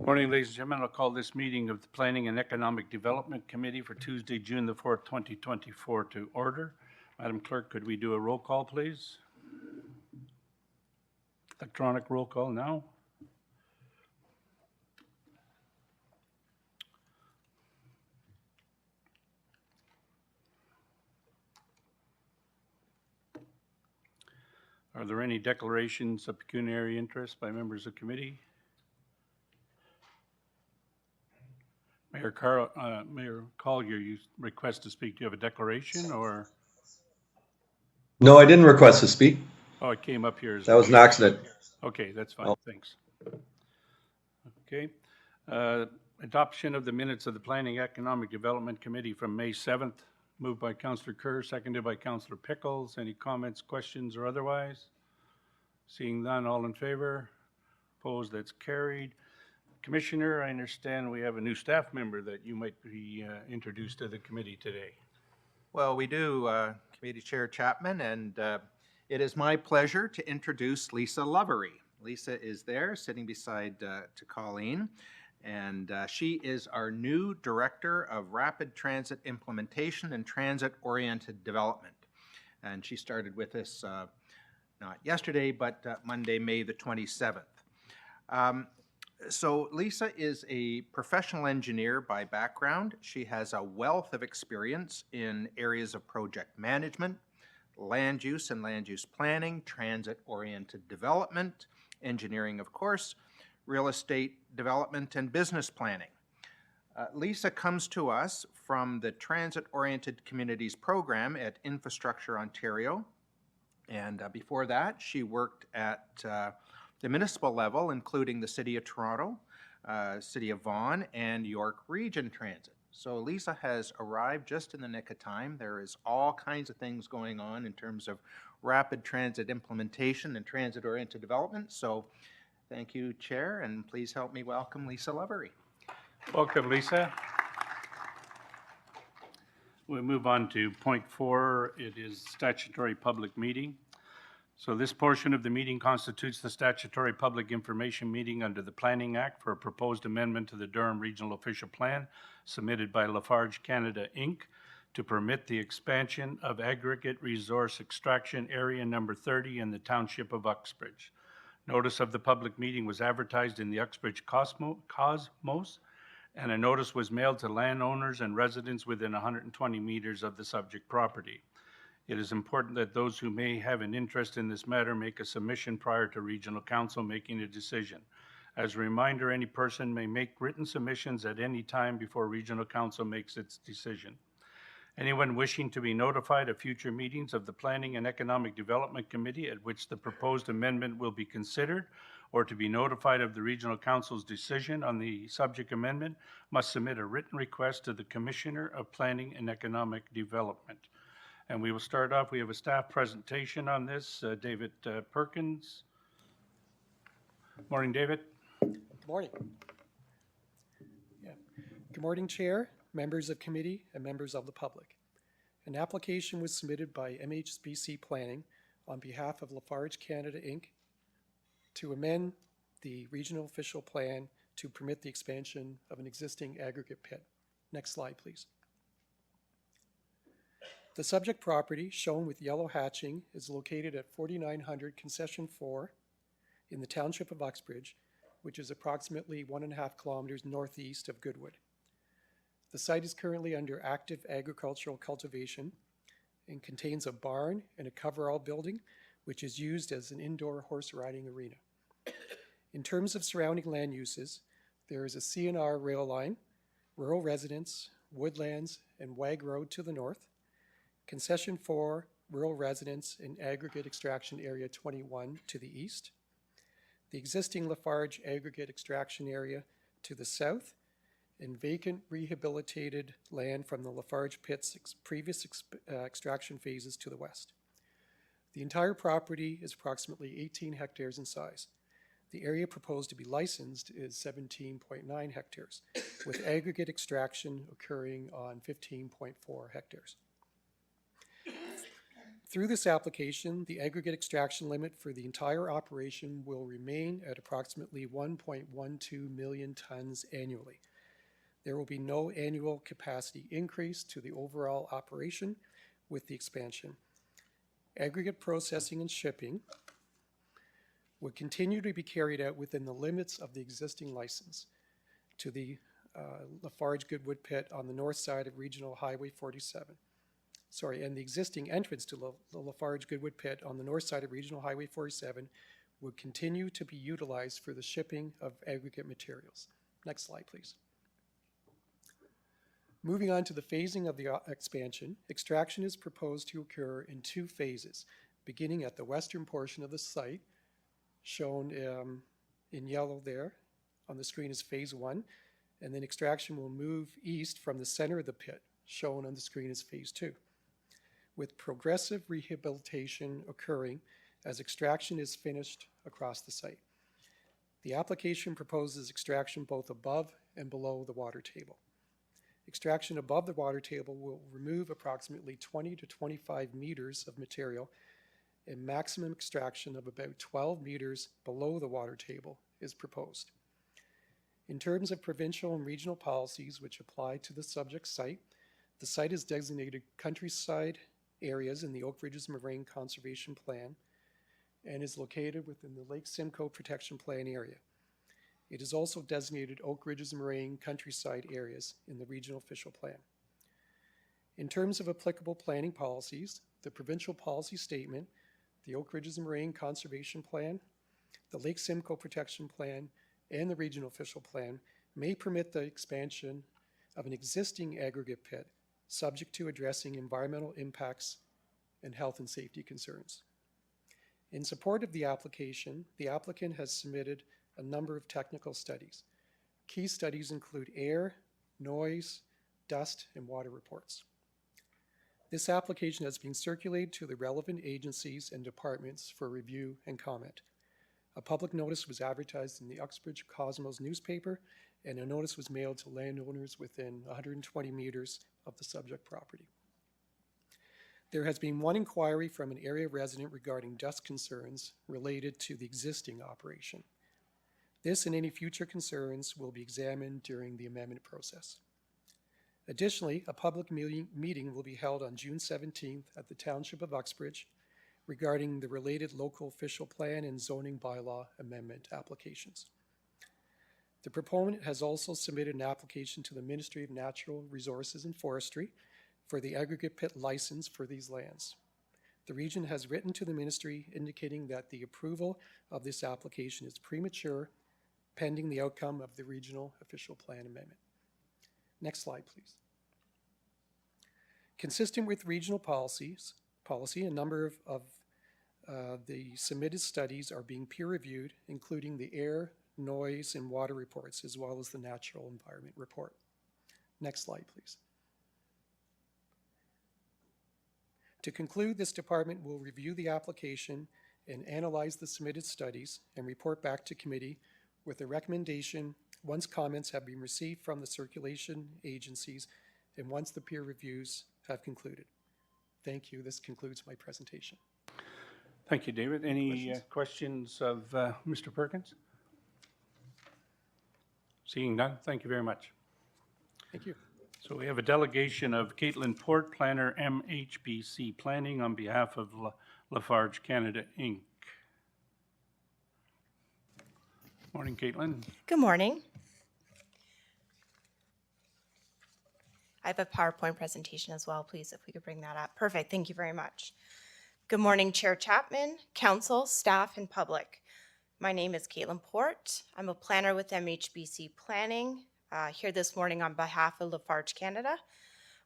Morning, ladies and gentlemen. I'll call this meeting of the Planning and Economic Development Committee for Tuesday, June the 4th, 2024 to order. Madam Clerk, could we do a roll call, please? Electronic roll call now. Are there any declarations of pecuniary interest by members of committee? Mayor Collier, you request to speak. Do you have a declaration or? No, I didn't request to speak. Oh, it came up here as That was an accident. Okay, that's fine. Oh. Thanks. Okay. Adoption of the minutes of the Planning Economic Development Committee from May 7th, moved by Councillor Kerr, seconded by Councillor Pickles. Any comments, questions, or otherwise? Seeing none, all in favor? Opposed? That's carried. Commissioner, I understand we have a new staff member that you might be introduced to the committee today. Well, we do, Committee Chair Chapman, and it is my pleasure to introduce Lisa Lovery. Lisa is there, sitting beside to Colleen, and she is our new Director of Rapid Transit Implementation and Transit-Oriented Development. And she started with us not yesterday, but Monday, May the 27th. So Lisa is a professional engineer by background. She has a wealth of experience in areas of project management, land use and land use planning, transit-oriented development, engineering, of course, real estate development, and business planning. Lisa comes to us from the Transit-Oriented Communities Program at Infrastructure Ontario. And before that, she worked at the municipal level, including the City of Toronto, City of Vaughan, and York Region Transit. So Lisa has arrived just in the nick of time. There is all kinds of things going on in terms of rapid transit implementation and transit-oriented development. So thank you, Chair, and please help me welcome Lisa Lovery. Welcome, Lisa. We'll move on to point 4. It is statutory public meeting. So this portion of the meeting constitutes the statutory public information meeting under the Planning Act for a proposed amendment to the Durham Regional Official Plan submitted by Lafarge Canada Inc. to permit the expansion of aggregate resource extraction area number 30 in the township of Uxbridge. Notice of the public meeting was advertised in the Uxbridge Cosmos, and a notice was mailed to landowners and residents within 120 meters of the subject property. It is important that those who may have an interest in this matter make a submission prior to Regional Council making a decision. As a reminder, any person may make written submissions at any time before Regional Council makes its decision. Anyone wishing to be notified of future meetings of the Planning and Economic Development Committee at which the proposed amendment will be considered, or to be notified of the Regional Council's decision on the subject amendment, must submit a written request to the Commissioner of Planning and Economic Development. And we will start off, we have a staff presentation on this. David Perkins. Morning, David. Good morning. Good morning, Chair, members of committee, and members of the public. An application was submitted by MHBC Planning on behalf of Lafarge Canada Inc. to amend the Regional Official Plan to permit the expansion of an existing aggregate pit. Next slide, please. The subject property, shown with yellow hatching, is located at 4900 Concession 4 in the township of Uxbridge, which is approximately 1.5 kilometers northeast of Goodwood. The site is currently under active agricultural cultivation and contains a barn and a coverall building, which is used as an indoor horse riding arena. In terms of surrounding land uses, there is a CNR rail line, rural residence, woodlands, and WAG Road to the north, Concession 4, rural residence and aggregate extraction area 21 to the east, the existing Lafarge aggregate extraction area to the south, and vacant rehabilitated land from the Lafarge pit's previous extraction phases to the west. The entire property is approximately 18 hectares in size. The area proposed to be licensed is 17.9 hectares, with aggregate extraction occurring on 15.4 hectares. Through this application, the aggregate extraction limit for the entire operation will remain at approximately 1.12 million tons annually. There will be no annual capacity increase to the overall operation with the expansion. Aggregate processing and shipping would continue to be carried out within the limits of the existing license to the Lafarge Goodwood Pit on the north side of Regional Highway 47. And the existing entrance to the Lafarge Goodwood Pit on the north side of Regional Highway 47 would continue to be utilized for the shipping of aggregate materials. Next slide, please. Moving on to the phasing of the expansion, extraction is proposed to occur in 2 phases, beginning at the western portion of the site, shown in yellow there on the screen is phase 1, and then extraction will move east from the center of the pit, shown on the screen as phase 2, with progressive rehabilitation occurring as extraction is finished across the site. The application proposes extraction both above and below the water table. Extraction above the water table will remove approximately 20 to 25 meters of material, and maximum extraction of about 12 meters below the water table is proposed. In terms of provincial and regional policies which apply to the subject site, the site is designated countryside areas in the Oak Ridges Moraine Conservation Plan and is located within the Lake Simcoe Protection Plan area. It is also designated Oak Ridges Moraine countryside areas in the Regional Official Plan. In terms of applicable planning policies, the provincial policy statement, the Oak Ridges Moraine Conservation Plan, the Lake Simcoe Protection Plan, and the Regional Official Plan may permit the expansion of an existing aggregate pit subject to addressing environmental impacts and health and safety concerns. In support of the application, the applicant has submitted a number of technical studies. Key studies include air, noise, dust, and water reports. This application has been circulated to the relevant agencies and departments for review and comment. A public notice was advertised in the Uxbridge Cosmos newspaper, and a notice was mailed to landowners within 120 meters of the subject property. There has been one inquiry from an area resident regarding dust concerns related to the existing operation. This and any future concerns will be examined during the amendment process. Additionally, a public meeting will be held on June 17th at the Township of Uxbridge regarding the related local official plan and zoning bylaw amendment applications. The proponent has also submitted an application to the Ministry of Natural Resources and Forestry for the aggregate pit license for these lands. The region has written to the ministry indicating that the approval of this application is premature, pending the outcome of the regional official plan amendment. Next slide, please. Consistent with regional policy, a number of the submitted studies are being peer-reviewed, including the air, noise, and water reports, as well as the natural environment report. Next slide, please. To conclude, this department will review the application and analyze the submitted studies and report back to committee with a recommendation once comments have been received from the circulation agencies and once the peer reviews have concluded. Thank you. This concludes my presentation. Thank you, David. Any questions of Mr. Perkins? Seeing none, thank you very much. Thank you. So we have a delegation of Caitlin Port, Planner, MHBC Planning, on behalf of Lafarge Canada, Inc. Morning, Caitlin. Good morning. I have a PowerPoint presentation as well, please, if we could bring that up. Perfect, thank you very much. Good morning, Chair Chapman, Council, staff, and public. My name is Caitlin Port. I'm a planner with MHBC Planning, here this morning on behalf of Lafarge Canada.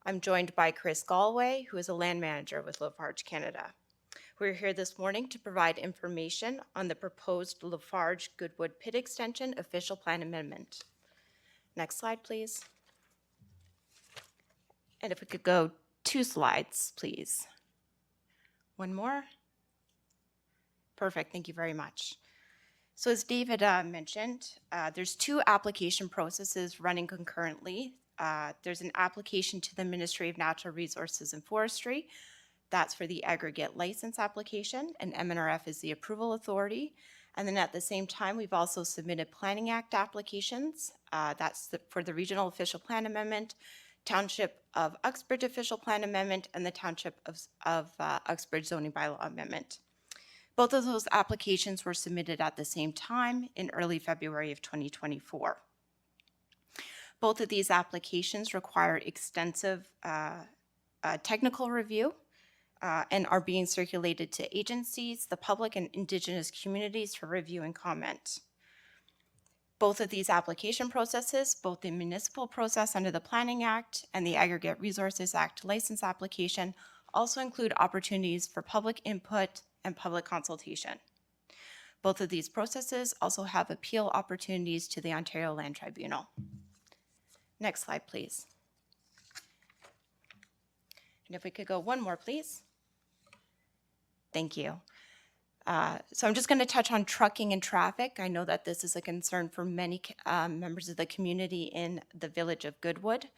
I'm joined by Chris Galway, who is a land manager with Lafarge Canada. We're here this morning to provide information on the proposed Lafarge Goodwood Pit Extension Official Plan Amendment. Next slide, please. And if we could go 2 slides, please. One more. Perfect, thank you very much. So as David mentioned, there's 2 application processes running concurrently. There's an application to the Ministry of Natural Resources and Forestry That's for the aggregate license application, and MNRF is the approval authority. And then at the same time, we've also submitted Planning Act applications. For the Regional Official Plan Amendment, Township of Uxbridge Official Plan Amendment, and the Township of Uxbridge Zoning Bylaw Amendment. Both of those applications were submitted at the same time in early February of 2024. Both of these applications require extensive technical review and are being circulated to agencies, the public, and Indigenous communities for review and comment. Both of these application processes, both the municipal process under the Planning Act and the Aggregate Resources Act license application, also include opportunities for public input and public consultation. Both of these processes also have appeal opportunities to the Ontario Land Tribunal. Next slide, please. And if we could go one more, please. Thank you. So I'm just going to touch on trucking and traffic. I know that this is a concern for many members of the community in the village of Goodwood.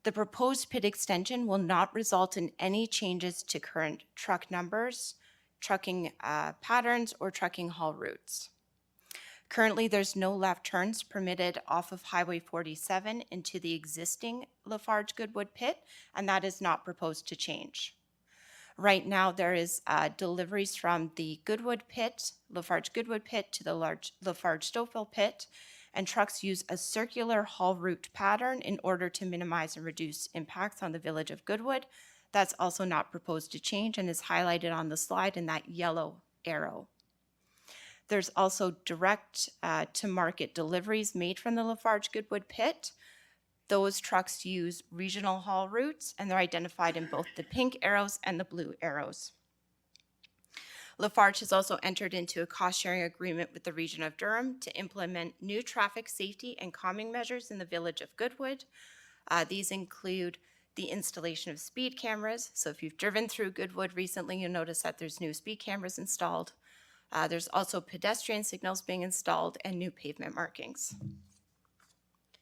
The proposed pit extension will not result in any changes to current truck numbers, trucking patterns, or trucking haul routes. Currently, there's no left turns permitted off of Highway 47 into the existing Lafarge Goodwood pit, and that is not proposed to change. Right now, there is deliveries from the Goodwood pit, Lafarge Goodwood pit, to the Lafarge Stouffville pit, and trucks use a circular haul route pattern in order to minimize and reduce impacts on the village of Goodwood. That's also not proposed to change and is highlighted on the slide in that yellow arrow. There's also direct to market deliveries made from the Lafarge Goodwood pit. Those trucks use regional haul routes, and they're identified in both the pink arrows and the blue arrows. Lafarge has also entered into a cost-sharing agreement with the Region of Durham to implement new traffic safety and calming measures in the village of Goodwood. These include the installation of speed cameras. So if you've driven through Goodwood recently, you'll notice that there's new speed cameras installed. There's also pedestrian signals being installed and new pavement markings.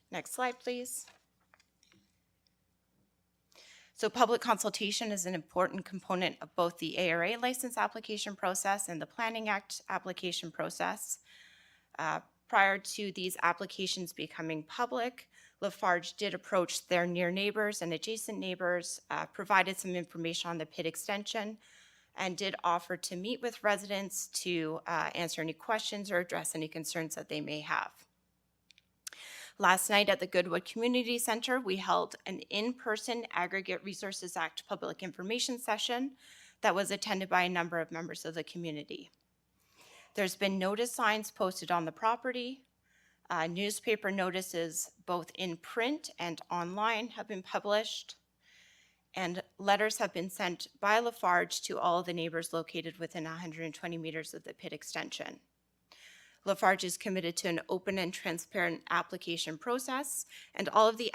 Next slide, please. So public consultation is an important component of both the ARA license application process and the Planning Act application process. Prior to these applications becoming public, Lafarge did approach their near neighbors and adjacent neighbors, provided some information on the pit extension, and did offer to meet with residents to answer any questions or address any concerns that they may have. Last night at the Goodwood Community Center, we held an in-person Aggregate Resources Act public information session that was attended by a number of members of the community. There's been notice signs posted on the property. Newspaper notices, both in print and online, have been published. And letters have been sent by Lafarge to all of the neighbors located within 120 meters of the pit extension. Lafarge is committed to an open and transparent application process, and all of the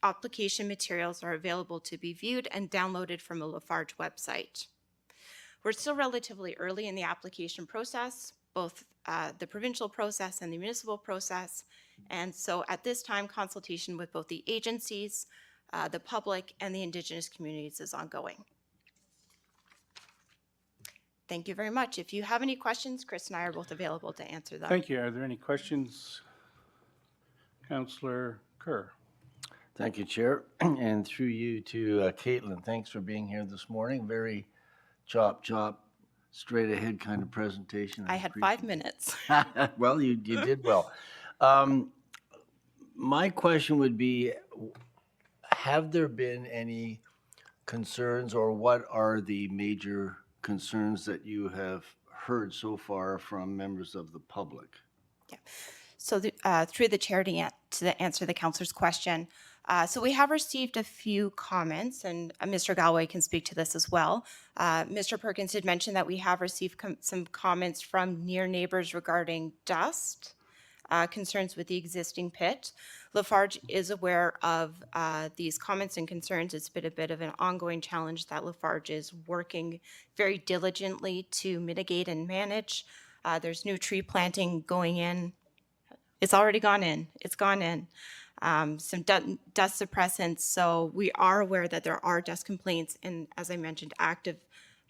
application materials are available to be viewed and downloaded from a Lafarge website. We're still relatively early in the application process, both the provincial process and the municipal process, and so at this time, consultation with both the agencies, the public, and the Indigenous communities is ongoing. Thank you very much. If you have any questions, Chris and I are both available to answer them. Thank you. Are there any questions? Councillor Kerr. Thank you, Chair. And through you to Caitlin, thanks for being here this morning. Very chop, straight ahead kind of presentation. I had 5 minutes. Well, you did well. My question would be, have there been any concerns, or what are the major concerns that you have heard so far from members of the public? Yeah. So through the chair to answer the councillor's question, so we have received a few comments, and Mr. Galway can speak to this as well. Mr. Perkins did mention that we have received some comments from near neighbors regarding dust, concerns with the existing pit. Lafarge is aware of these comments and concerns. It's been a bit of an ongoing challenge that Lafarge is working very diligently to mitigate and manage. There's new tree planting going in. It's already gone in. It's gone in. Some dust suppressants. So we are aware that there are dust complaints and, as I mentioned, active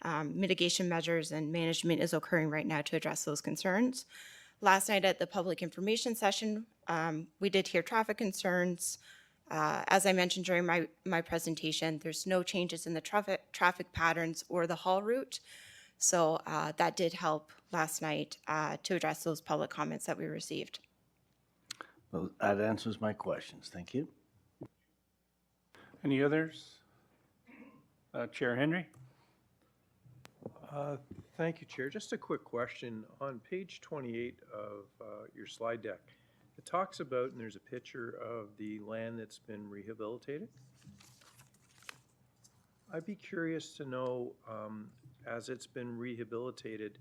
mitigation measures and management is occurring right now to address those concerns. Last night at the public information session, we did hear traffic concerns. As I mentioned during my presentation, there's no changes in the traffic patterns or the haul route. So that did help last night to address those public comments that we received. Well, that answers my questions. Thank you. Any others? Chair Henry? Thank you, Chair. Just a quick question. On page 28 of your slide deck, it talks about, and there's a picture of the land that's been rehabilitated. I'd be curious to know, as it's been rehabilitated,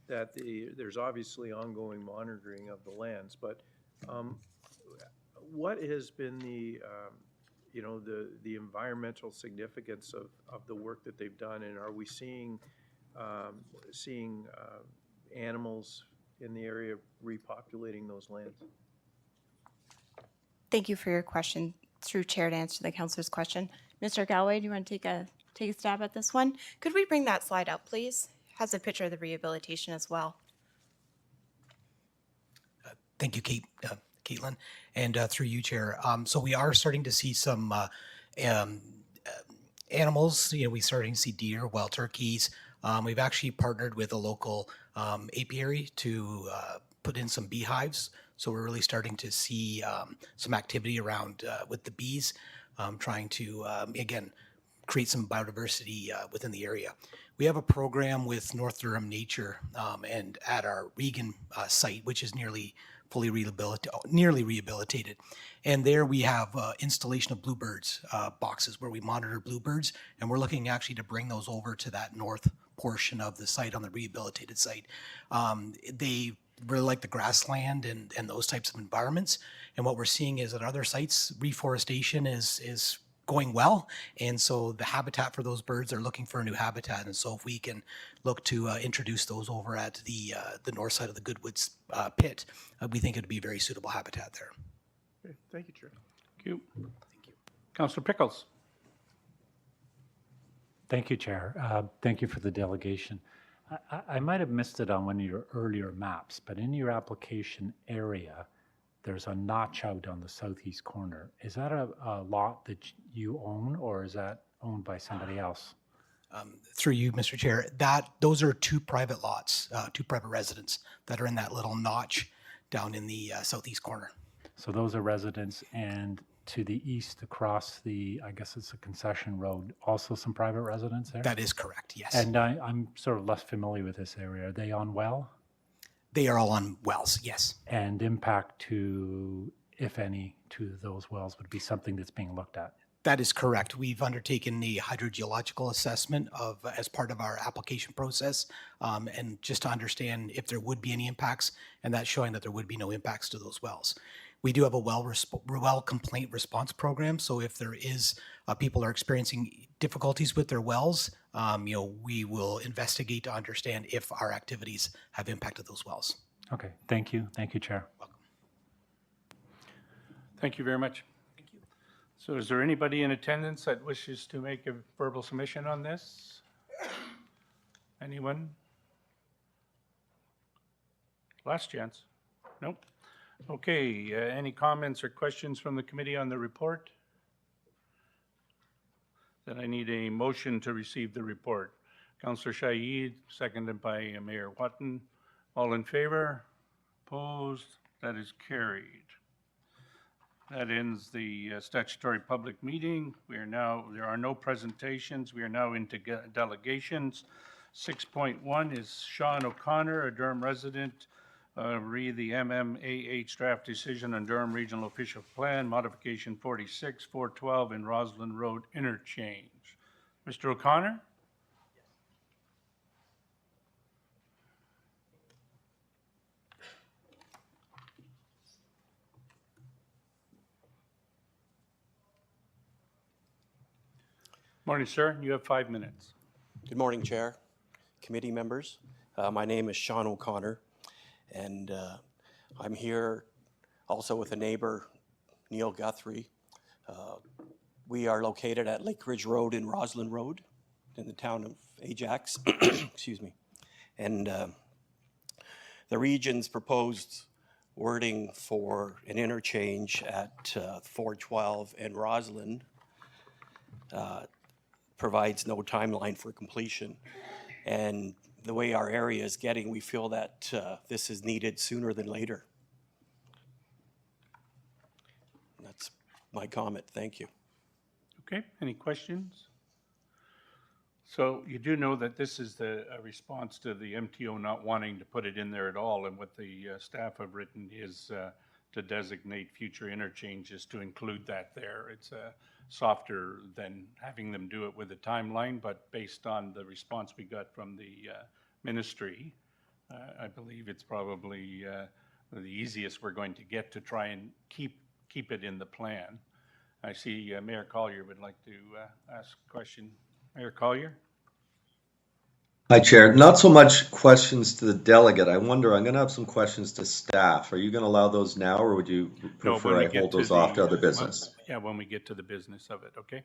that there's obviously ongoing monitoring of the lands, but what has been the environmental significance of the work that they've done, and are we seeing animals in the area repopulating those lands? Thank you for your question. Through Chair to answer the councillor's question. Mr. Galway, do you want to take a stab at this one? Could we bring that slide up, please? Has a picture of the rehabilitation as well. Thank you, Caitlin, and through you, Chair. So we are starting to see some animals. We're starting to see deer, wild turkeys. We've actually partnered with a local apiary to put in some beehives. So we're really starting to see some activity around with the bees, trying to, again, create some biodiversity within the area. We have a program with North Durham Nature and at our Regan site, which is nearly rehabilitated. And there we have installation of bluebirds boxes where we monitor bluebirds, and we're looking actually to bring those over to that north portion of the site on the rehabilitated site. They really like the grassland and those types of environments. And what we're seeing is at other sites, reforestation is going well. And so the habitat for those birds are looking for a new habitat. And so if we can look to introduce those over at the north side of the Goodwoods pit, we think it would be very suitable habitat there. Okay, thank you, Chair. Thank you. Councillor Pickles? Thank you, Chair. Thank you for the delegation. I might have missed it on one of your earlier maps, but in your application area, there's a notch out on the southeast corner. Is that a lot that you own, or is that owned by somebody else? Through you, Mr. Chair, those are two private lots, two private residents that are in that little notch down in the southeast corner. So those are residents, and to the east across I guess it's a concession road, also some private residents there? That is correct, yes. And I'm sort of less familiar with this area. Are they on well? They are all on wells, yes. And impact to, if any, to those wells would be something that's being looked at? That is correct. We've undertaken the hydrogeological assessment as part of our application process, and just to understand if there would be any impacts, and that's showing that there would be no impacts to those wells. We do have a well complaint response program, so if there is people are experiencing difficulties with their wells, we will investigate to understand if our activities have impacted those wells. Okay, thank you. Thank you, Chair. Welcome. Thank you very much. Thank you. So is there anybody in attendance that wishes to make a verbal submission on this? Anyone? Last chance. Nope. Okay, any comments or questions from the committee on the report? Then I need a motion to receive the report. Councillor Shaheed, seconded by Mayor Watton. All in favor? Opposed? That is carried. That ends the statutory public meeting. There are no presentations. We are now into delegations. 6.1 is Sean O'Connor, a Durham resident. Read the MMAH draft decision on Durham Regional Official Plan, modification 46, 412 in Roslyn Road interchange. Mr. O'Connor? Morning, sir. You have 5 minutes. Good morning, Chair, committee members. My name is Sean O'Connor, and I'm here also with a neighbor, Neil Guthrie. We are located at Lake Ridge Road and Roslyn Road. in the town of Ajax. Excuse me. And the region's proposed wording for an interchange at 412 and Roslyn provides no timeline for completion. And the way our area is getting, we feel that this is needed sooner than later. That's my comment. Thank you. Okay, any questions? So you do know that this is a response to the MTO not wanting to put it in there at all, and what the staff have written is to designate future interchanges to include that there. It's softer than having them do it with a timeline, but based on the response we got from the ministry, I believe it's probably the easiest we're going to get to try and keep it in the plan. I see Mayor Collier would like to ask a question. Mayor Collier? Hi, Chair. Not so much questions to the delegate. I'm going to have some questions to staff. Are you going to allow those now, or would you No, prefer when we I get hold to those the, off to other business? Yeah, when we get to the business of it, okay?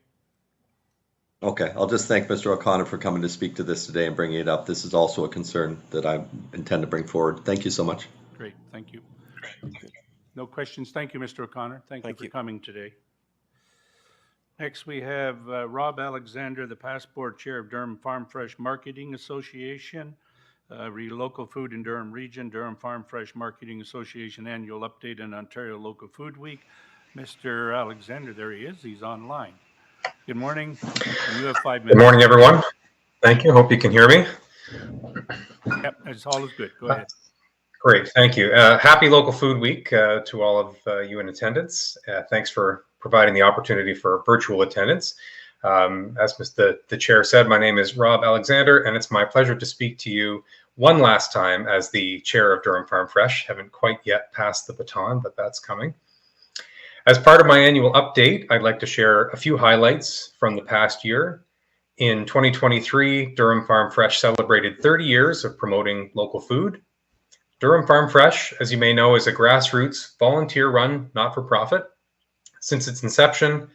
Okay, I'll just thank Mr. O'Connor for coming to speak to this today and bringing it up. This is also a concern that I intend to bring forward. Thank you so much. Great, thank you. No questions. Thank you, Mr. O'Connor. Thank you for coming today. Next, we have Rob Alexander, the past board chair of Durham Farm Fresh Marketing Association, Local Food in Durham Region, Durham Farm Fresh Marketing Association Annual Update on Ontario Local Food Week. Mr. Alexander, there he is. He's online. Good morning. You have 5 minutes. Good morning, everyone. Thank you. Hope you can hear me. Yep, it's all is good. Go ahead. Great. Thank you. Happy Local Food Week to all of you in attendance. Thanks for providing the opportunity for virtual attendance. As the chair said, my name is Rob Alexander, and it's my pleasure to speak to you one last time as the chair of Durham Farm Fresh. Haven't quite yet passed the baton, but that's coming. As part of my annual update, I'd like to share a few highlights from the past year. In 2023, Durham Farm Fresh celebrated 30 years of promoting local food. Durham Farm Fresh, as you may know, is a grassroots, volunteer-run, not-for-profit. Since its inception,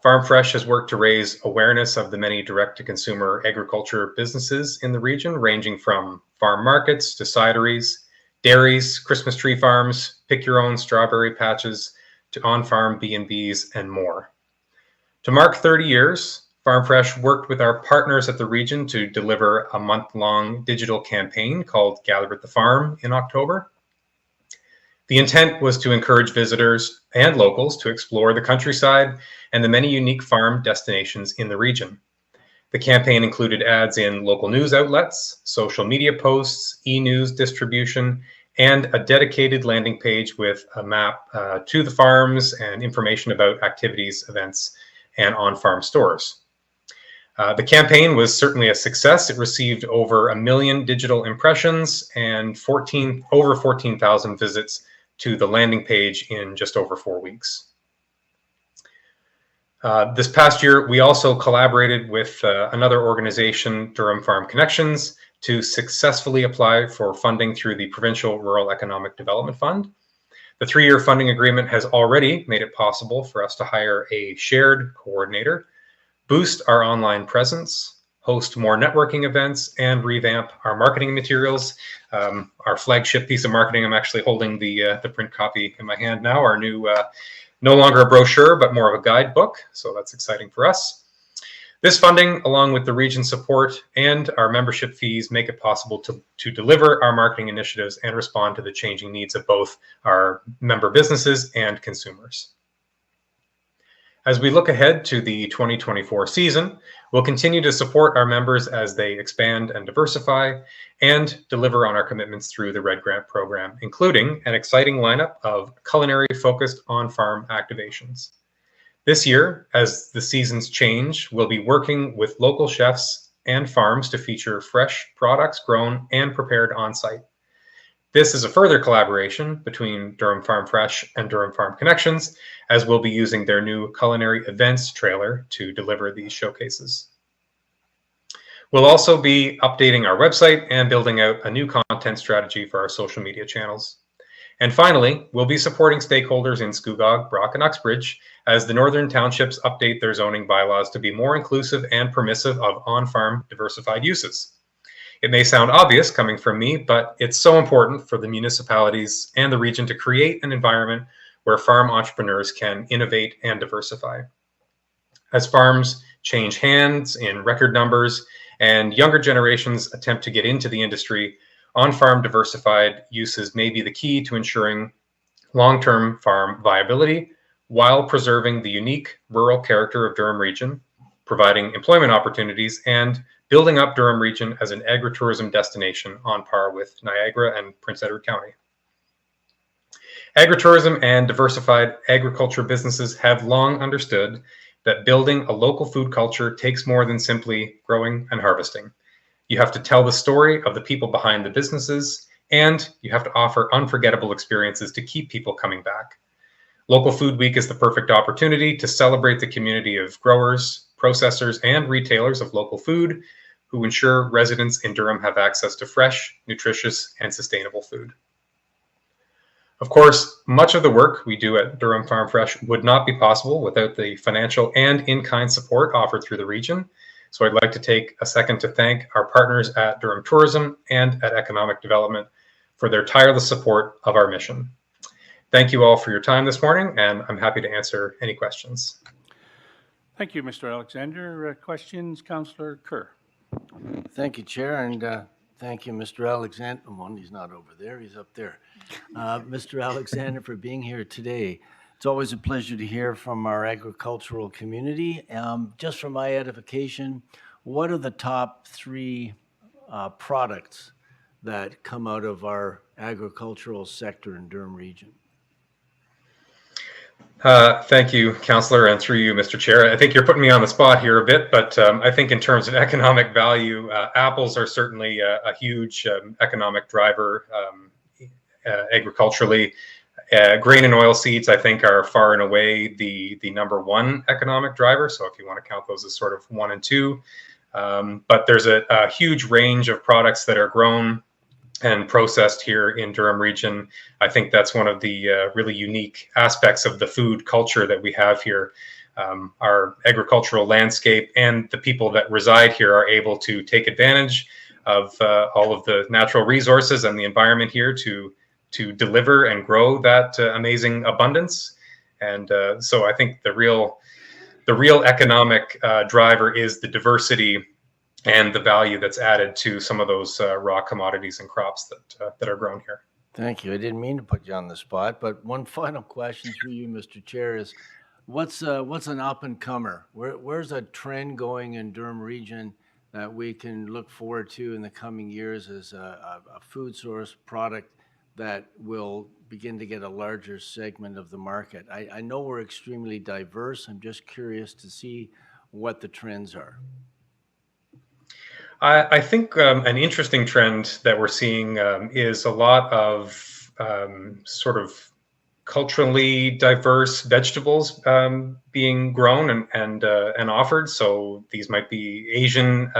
Farm Fresh has worked to raise awareness of the many direct-to-consumer agriculture businesses in the region, ranging from farm markets to cideries, dairies, Christmas tree farms, pick-your-own strawberry patches, to on-farm B&Bs, and more. To mark 30 years, Farm Fresh worked with our partners at the region to deliver a month-long digital campaign called Gather at the Farm in October. The intent was to encourage visitors and locals to explore the countryside and the many unique farm destinations in the region. The campaign included ads in local news outlets, social media posts, e-news distribution, and a dedicated landing page with a map to the farms and information about activities, events, and on-farm stores. The campaign was certainly a success. It received over 1 million digital impressions and over 14,000 visits to the landing page in just over 4 weeks. This past year, we also collaborated with another organization, Durham Farm Connections, to successfully apply for funding through the Provincial Rural Economic Development Fund. The 3-year funding agreement has already made it possible for us to hire a shared coordinator, boost our online presence, host more networking events, and revamp our marketing materials. Our flagship piece of marketing, I'm actually holding the print copy in my hand now, our new, no longer a brochure, but more of a guidebook. So that's exciting for us. This funding, along with the region support and our membership fees, make it possible to deliver our marketing initiatives and respond to the changing needs of both our member businesses and consumers. As we look ahead to the 2024 season, we'll continue to support our members as they expand and diversify and deliver on our commitments through the Red Grant program, including an exciting lineup of culinary-focused on-farm activations. This year, as the seasons change, we'll be working with local chefs and farms to feature fresh products grown and prepared on-site. This is a further collaboration between Durham Farm Fresh and Durham Farm Connections, as we'll be using their new culinary events trailer to deliver these showcases. We'll also be updating our website and building out a new content strategy for our social media channels. And finally, we'll be supporting stakeholders in Scugog, Brock, and Uxbridge as the northern townships update their zoning bylaws to be more inclusive and permissive of on-farm diversified uses. It may sound obvious coming from me, but it's so important for the municipalities and the region to create an environment where farm entrepreneurs can innovate and diversify. As farms change hands in record numbers and younger generations attempt to get into the industry, on-farm diversified uses may be the key to ensuring long-term farm viability while preserving the unique rural character of Durham Region, providing employment opportunities, and building up Durham Region as an agritourism destination on par with Niagara and Prince Edward County. Agritourism and diversified agriculture businesses have long understood that building a local food culture takes more than simply growing and harvesting. You have to tell the story of the people behind the businesses, and you have to offer unforgettable experiences to keep people coming back. Local Food Week is the perfect opportunity to celebrate the community of growers, processors, and retailers of local food who ensure residents in Durham have access to fresh, nutritious, and sustainable food. Of course, much of the work we do at Durham Farm Fresh would not be possible without the financial and in-kind support offered through the region. So I'd like to take a second to thank our partners at Durham Tourism and at Economic Development for their tireless support of our mission. Thank you all for your time this morning, and I'm happy to answer any questions. Thank you, Mr. Alexander. Questions, Councillor Kerr? Thank you, Chair, and thank you, Mr. Alexander. Well, he's not over there, he's up there. Mr. Alexander, for being here today. It's always a pleasure to hear from our agricultural community. Just for my edification, what are the top 3 products that come out of our agricultural sector in Durham Region? Thank you, Councillor, and through you, Mr. Chair. I think you're putting me on the spot here a bit, but I think in terms of economic value, apples are certainly a huge economic driver agriculturally. Grain and oil seeds, I think, are far and away the number 1 economic driver. So if you want to count those as sort of 1 and 2, but there's a huge range of products that are grown and processed here in Durham Region. I think that's one of the really unique aspects of the food culture that we have here. Our agricultural landscape and the people that reside here are able to take advantage of all of the natural resources and the environment here to deliver and grow that amazing abundance. And so I think the real economic driver is the diversity and the value that's added to some of those raw commodities and crops that are grown here. Thank you. I didn't mean to put you on the spot, but one final question through you, Mr. Chair, is what's an up-and-comer? Where's a trend going in Durham Region that we can look forward to in the coming years as a food source product that will begin to get a larger segment of the market? I know we're extremely diverse. I'm just curious to see what the trends are. I think an interesting trend that we're seeing is a lot of sort of culturally diverse vegetables being grown and offered. So these might be Asian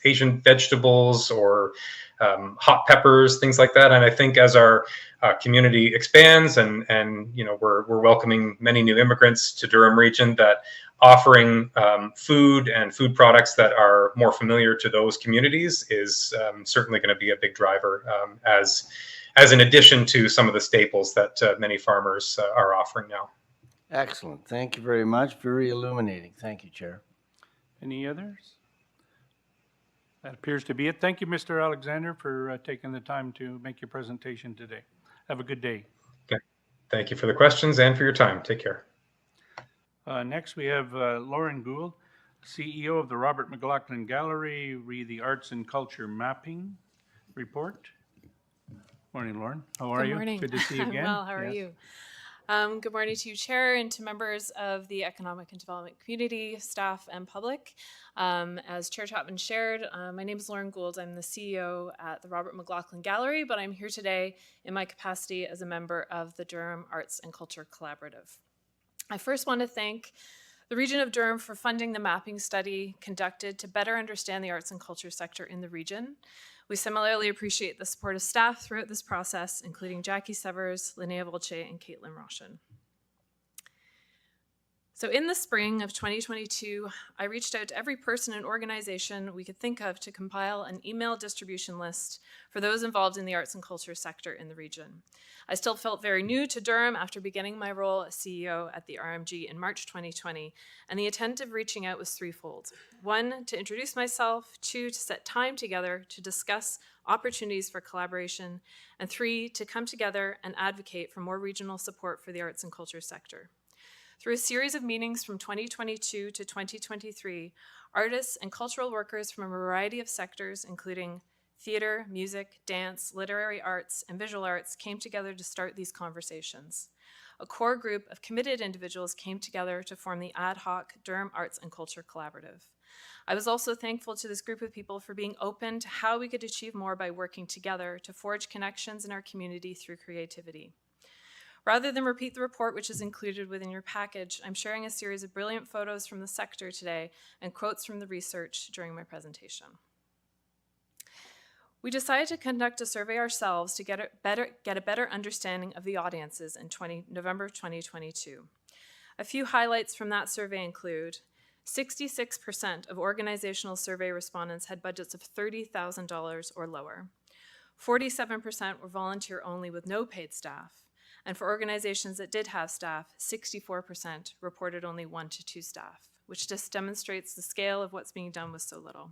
vegetables or hot peppers, things like that. And I think as our community expands and we're welcoming many new immigrants to Durham Region, that offering food and food products that are more familiar to those communities is certainly going to be a big driver as an addition to some of the staples that many farmers are offering now. Excellent. Thank you very much. Very illuminating. Thank you, Chair. Any others? That appears to be it. Thank you, Mr. Alexander, for taking the time to make your presentation today. Have a good day. Okay. Thank you for the questions and for your time. Take care. Next, we have Lauren Gould, CEO of the Robert McLaughlin Gallery, read the Arts and Culture Mapping Report. Morning, Lauren. How are you? Good morning. Good to see you again. Well, how are you? Good morning to you, Chair, and to members of the Economic and Development Community, staff, and public. As Chair Chapman shared, my name is Lauren Gould. I'm the CEO at the Robert McLaughlin Gallery, but I'm here today in my capacity as a member of the Durham Arts and Culture Collaborative. I first want to thank the Region of Durham for funding the mapping study conducted to better understand the arts and culture sector in the region. We similarly appreciate the support of staff throughout this process, including Jackie Severs, Linnea Volce, and Caitlin Roshan. So in the spring of 2022, I reached out to every person and organization we could think of to compile an email distribution list for those involved in the arts and culture sector in the region. I still felt very new to Durham after beginning my role as CEO at the RMG in March 2020, and the intent of reaching out was threefold. 1, to introduce myself, 2, to set time together to discuss opportunities for collaboration, and 3, to come together and advocate for more regional support for the arts and culture sector. Through a series of meetings from 2022 to 2023, artists and cultural workers from a variety of sectors, including theater, music, dance, literary arts, and visual arts, came together to start these conversations. A core group of committed individuals came together to form the ad hoc Durham Arts and Culture Collaborative. I was also thankful to this group of people for being open to how we could achieve more by working together to forge connections in our community through creativity. Rather than repeat the report which is included within your package, I'm sharing a series of brilliant photos from the sector today and quotes from the research during my presentation. We decided to conduct a survey ourselves to get a better understanding of the audiences in November 2022. A few highlights from that survey include 66% of organizational survey respondents had budgets of $30,000 or lower. 47% were volunteer only with no paid staff. And for organizations that did have staff, 64% reported only 1 to 2 staff, which just demonstrates the scale of what's being done with so little.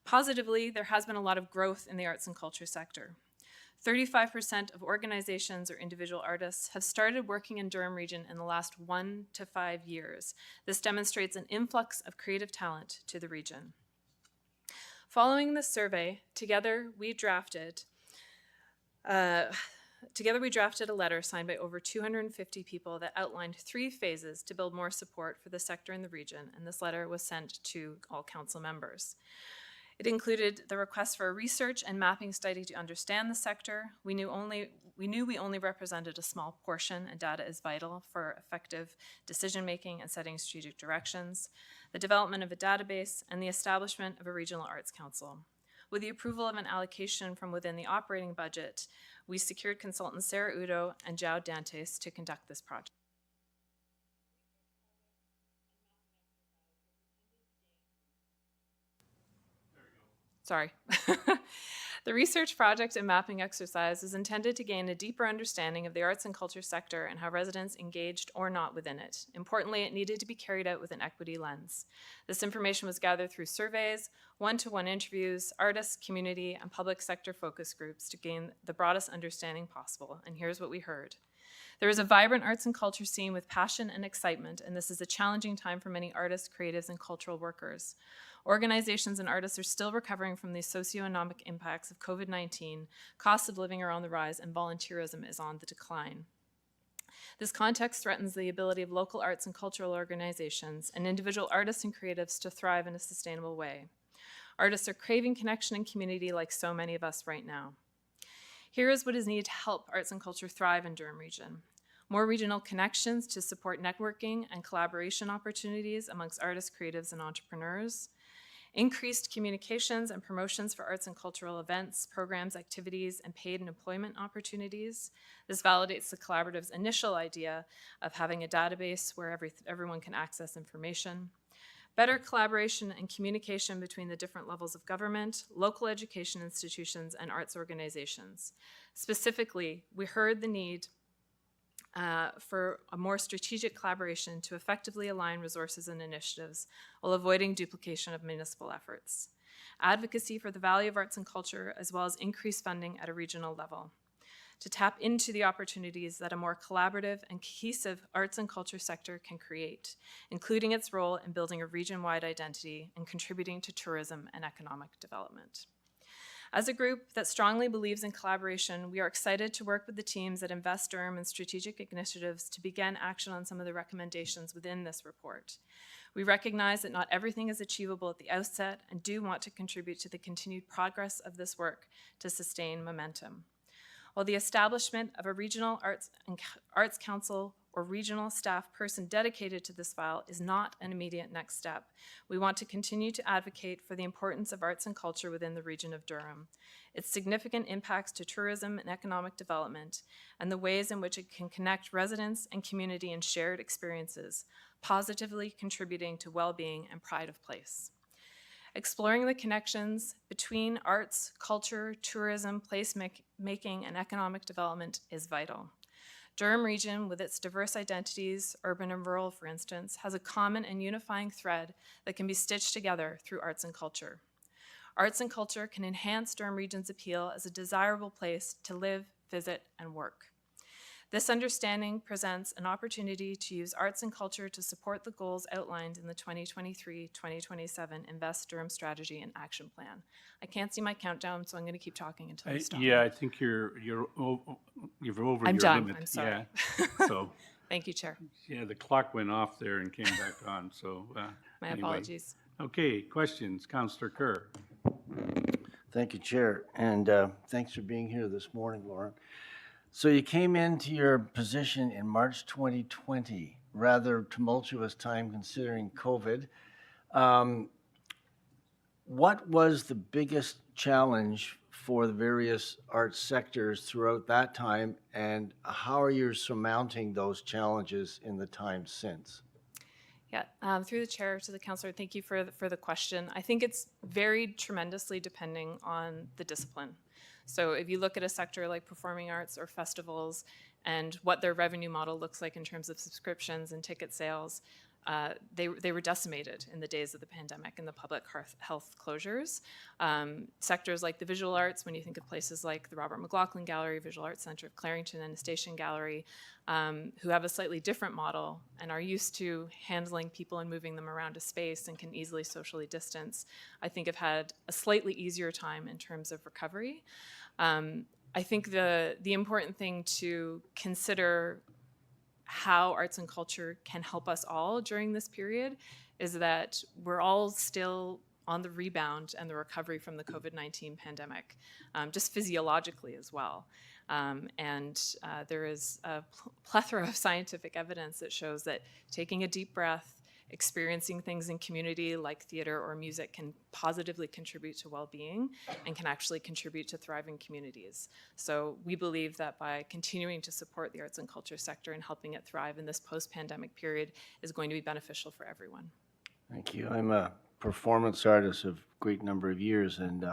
Positively, there has been a lot of growth in the arts and culture sector. 35% of organizations or individual artists have started working in Durham region in the last 1 to 5 years. This demonstrates an influx of creative talent to the region. Following this survey, together we drafted a letter signed by over 250 people that outlined 3 phases to build more support for the sector in the region, and this letter was sent to all council members. It included the request for a research and mapping study to understand the sector. We knew we only represented a small portion, and data is vital for effective decision-making and setting strategic directions, the development of a database, and the establishment of a regional arts council. With the approval of an allocation from within the operating budget, we secured consultants Sarah Udo and João Dantes to conduct this project. Sorry. The research project and mapping exercise is intended to gain a deeper understanding of the arts and culture sector and how residents engaged or not within it. Importantly, it needed to be carried out with an equity lens. This information was gathered through surveys, one-to-one interviews, artists, community, and public sector focus groups to gain the broadest understanding possible. And here's what we heard. There is a vibrant arts and culture scene with passion and excitement, and this is a challenging time for many artists, creatives, and cultural workers. Organizations and artists are still recovering from the socioeconomic impacts of COVID-19, costs of living are on the rise, and volunteerism is on the decline. This context threatens the ability of local arts and cultural organizations and individual artists and creatives to thrive in a sustainable way. Artists are craving connection and community like so many of us right now. Here is what is needed to help arts and culture thrive in Durham region. More regional connections to support networking and collaboration opportunities amongst artists, creatives, and entrepreneurs. Increased communications and promotions for arts and cultural events, programs, activities, and paid and employment opportunities. This validates the collaborative's initial idea of having a database where everyone can access information. Better collaboration and communication between the different levels of government, local education institutions, and arts organizations. Specifically, we heard the need for a more strategic collaboration to effectively align resources and initiatives while avoiding duplication of municipal efforts. Advocacy for the value of arts and culture, as well as increased funding at a regional level. To tap into the opportunities that a more collaborative and cohesive arts and culture sector can create, including its role in building a region-wide identity and contributing to tourism and economic development. As a group that strongly believes in collaboration, we are excited to work with the teams at Invest Durham and strategic initiatives to begin action on some of the recommendations within this report. We recognize that not everything is achievable at the outset and do want to contribute to the continued progress of this work to sustain momentum. While the establishment of a regional arts council or regional staff person dedicated to this file is not an immediate next step. We want to continue to advocate for the importance of arts and culture within the region of Durham, its significant impacts to tourism and economic development, and the ways in which it can connect residents and community in shared experiences, positively contributing to well-being and pride of place. Exploring the connections between arts, culture, tourism, place-making, and economic development is vital. Durham region, with its diverse identities, urban and rural, for instance, has a common and unifying thread that can be stitched together through arts and culture. Arts and culture can enhance Durham region's appeal as a desirable place to live, visit, and work. This understanding presents an opportunity to use arts and culture to support the goals outlined in the 2023-2027 Invest Durham Strategy and Action Plan. I can't see my countdown, so I'm going to keep talking until you stop. Yeah, I think you're over I'm your done. limit. I'm sorry. Yeah. So, Thank you, Chair. yeah, the clock went off there and came back on, so. My anyway. apologies. Okay, questions, Councillor Kerr. Thank you, Chair, and thanks for being here this morning, Lauren. So you came into your position in March 2020, rather tumultuous time considering COVID. What was the biggest challenge for the various arts sectors throughout that time, and how are you surmounting those challenges in the time since? Yeah, through the chair to the councillor, thank you for the question. I think it's varied tremendously depending on the discipline. So if you look at a sector like performing arts or festivals and what their revenue model looks like in terms of subscriptions and ticket sales, they were decimated in the days of the pandemic and the public health closures. Sectors like the visual arts, when you think of places like the Robert McLaughlin Gallery, Visual Arts Centre of Clarington, and the Station Gallery, who have a slightly different model and are used to handling people and moving them around a space and can easily socially distance, I think have had a slightly easier time in terms of recovery. I think the important thing to consider how arts and culture can help us all during this period is that we're all still on the rebound and the recovery from the COVID-19 pandemic, just physiologically as well. There is a plethora of scientific evidence that shows that taking a deep breath, experiencing things in community like theater or music can positively contribute to well-being and can actually contribute to thriving communities. So we believe that by continuing to support the arts and culture sector and helping it thrive in this post-pandemic period is going to be beneficial for everyone. Thank you. I'm a performance artist of a great number of years, and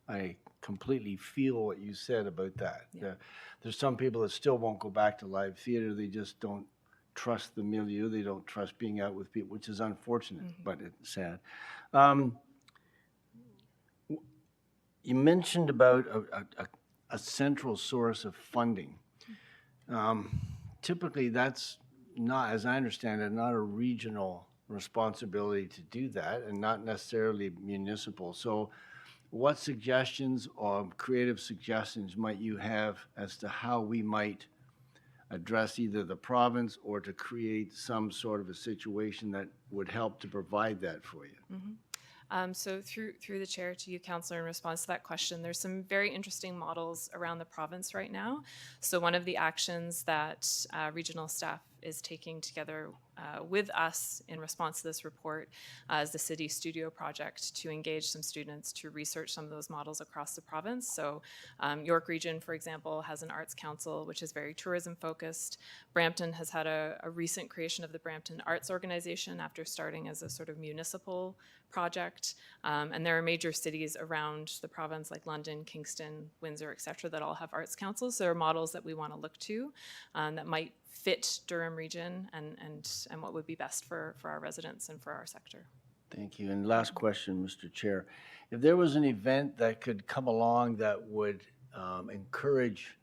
I completely feel what you said about that. Yeah. There's some people that still won't go back to live theater. They just don't trust the milieu. They don't trust being out with people, which is unfortunate, but it's sad. You mentioned about a central source of funding. Typically, that's not, as I understand it, not a regional responsibility to do that, and not necessarily municipal. So what suggestions or creative suggestions might you have as to how we might address either the province or to create some sort of a situation that would help to provide that for you? So through the chair to you, Councillor, in response to that question, there's some very interesting models around the province right now. So one of the actions that regional staff is taking together with us in response to this report is the City Studio Project to engage some students to research some of those models across the province. So York Region, for example, has an arts council which is very tourism focused. Brampton has had a recent creation of the Brampton Arts Organization after starting as a sort of municipal project. And there are major cities around the province like London, Kingston, Windsor, et cetera, that all have arts councils. So there are models that we want to look to that might fit Durham Region and what would be best for our residents and for our sector. Thank you. And last question, Mr. Chair. If there was an event that could come along that would encourage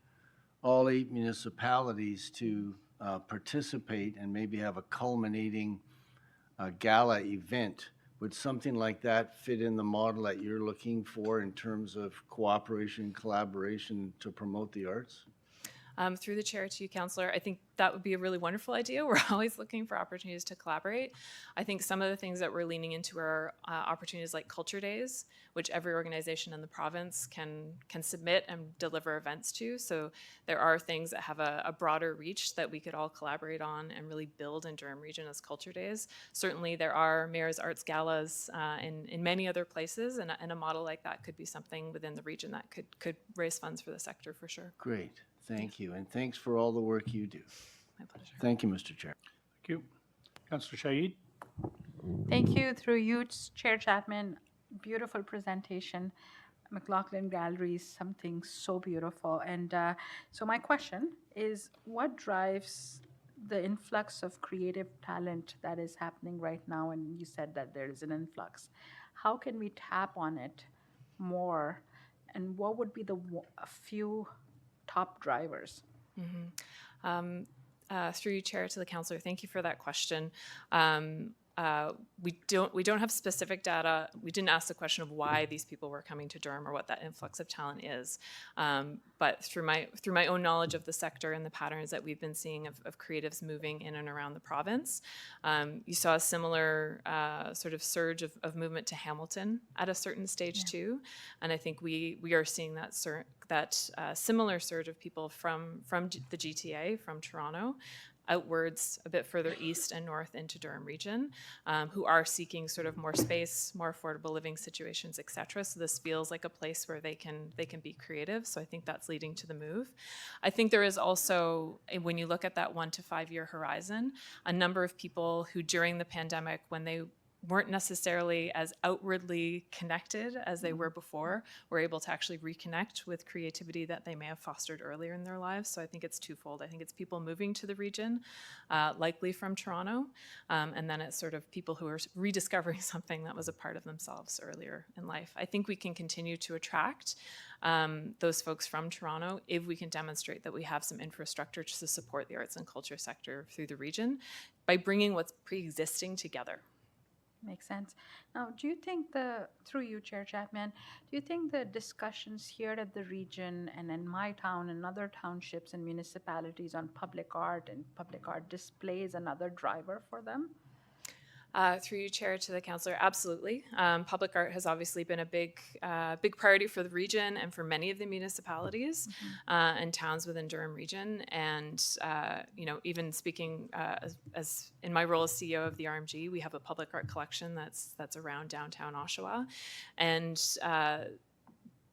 all 8 municipalities to participate and maybe have a culminating gala event, would something like that fit in the model that you're looking for in terms of cooperation, collaboration to promote the arts? Through the chair to you, Councillor, I think that would be a really wonderful idea. We're always looking for opportunities to collaborate. I think some of the things that we're leaning into are opportunities like Culture Days, which every organization in the province can submit and deliver events to. So there are things that have a broader reach that we could all collaborate on and really build in Durham Region as Culture Days. Certainly there are Mayor's Arts Galas in many other places, and a model like that could be something within the region that could raise funds for the sector for sure. Great, thank you, and thanks for all the work you do. My pleasure. Thank you, Mr. Chair. Thank you. Councillor Shaheed? Thank you. Through you, Chair Chapman. Beautiful presentation. McLaughlin Gallery is something so beautiful. And so my question is, what drives the influx of creative talent that is happening right now? And you said that there is an influx. How can we tap on it more? And what would be a few top drivers? Mm-hmm. Through you, Chair, to the Councillor, thank you for that question. We don't have specific data. We didn't ask the question of why these people were coming to Durham or what that influx of talent is. But through my own knowledge of the sector and the patterns that we've been seeing of creatives moving in and around the province, you saw a similar sort of surge of movement to Hamilton at a certain stage too. And I think we are seeing that similar surge of people from the GTA, from Toronto, outwards a bit further east and north into Durham Region, who are seeking sort of more space, more affordable living situations, etc. So this feels like a place where they can be creative. So I think that's leading to the move. I think there is also, when you look at that 1 to 5 year horizon, a number of people who during the pandemic, when they weren't necessarily as outwardly connected as they were before, were able to actually reconnect with creativity that they may have fostered earlier in their lives. So I think it's twofold. I think it's people moving to the region, likely from Toronto, and then it's sort of people who are rediscovering something that was a part of themselves earlier in life. I think we can continue to attract those folks from Toronto if we can demonstrate that we have some infrastructure to support the arts and culture sector through the region by bringing what's pre-existing together. Makes sense. Now, do you think through you, Chair Chapman, do you think the discussions here at the region and in my town and other townships and municipalities on public art and public art displays another driver for them? Through you, Chair, to the Councillor, absolutely. Public art has obviously been a big priority for the region and for many of the municipalities and towns within Durham Region. And even speaking as in my role as CEO of the RMG, we have a public art collection that's around downtown Oshawa, and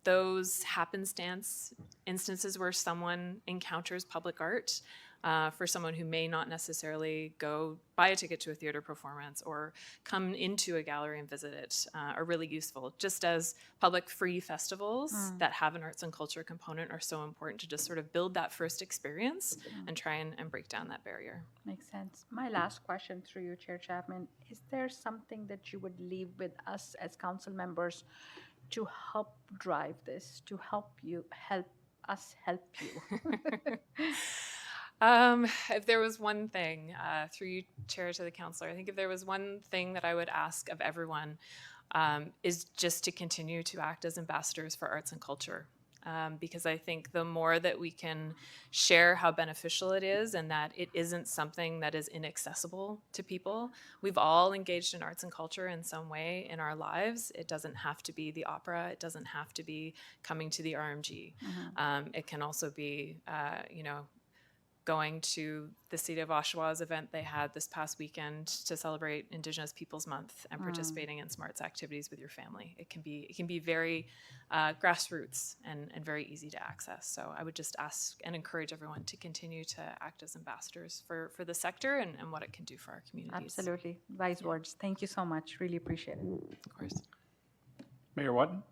those happenstance instances where someone encounters public art. For someone who may not necessarily go buy a ticket to a theater performance or come into a gallery and visit it are really useful. Just as public free festivals that have an arts and culture component are so important to just sort of build that first experience and try and break down that barrier. Makes sense. My last question through you, Chair Chapman, is there something that you would leave with us as council members to help drive this, to help us help you? If there was one thing, through you, Chair, to the Councillor, I think if there was one thing that I would ask of everyone is just to continue to act as ambassadors for arts and culture. Because I think the more that we can share how beneficial it is and that it isn't something that is inaccessible to people. We've all engaged in arts and culture in some way in our lives. It doesn't have to be the opera. It doesn't have to be coming to the RMG. It can also be, going to the City of Oshawa's event they had this past weekend to celebrate Indigenous Peoples Month and participating in smarts activities with your family. It can be very grassroots and very easy to access. So I would just ask and encourage everyone to continue to act as ambassadors for the sector and what it can do for our communities. Absolutely. Wise words. Thank you so much. Really appreciate it. Of course. Mayor Watton?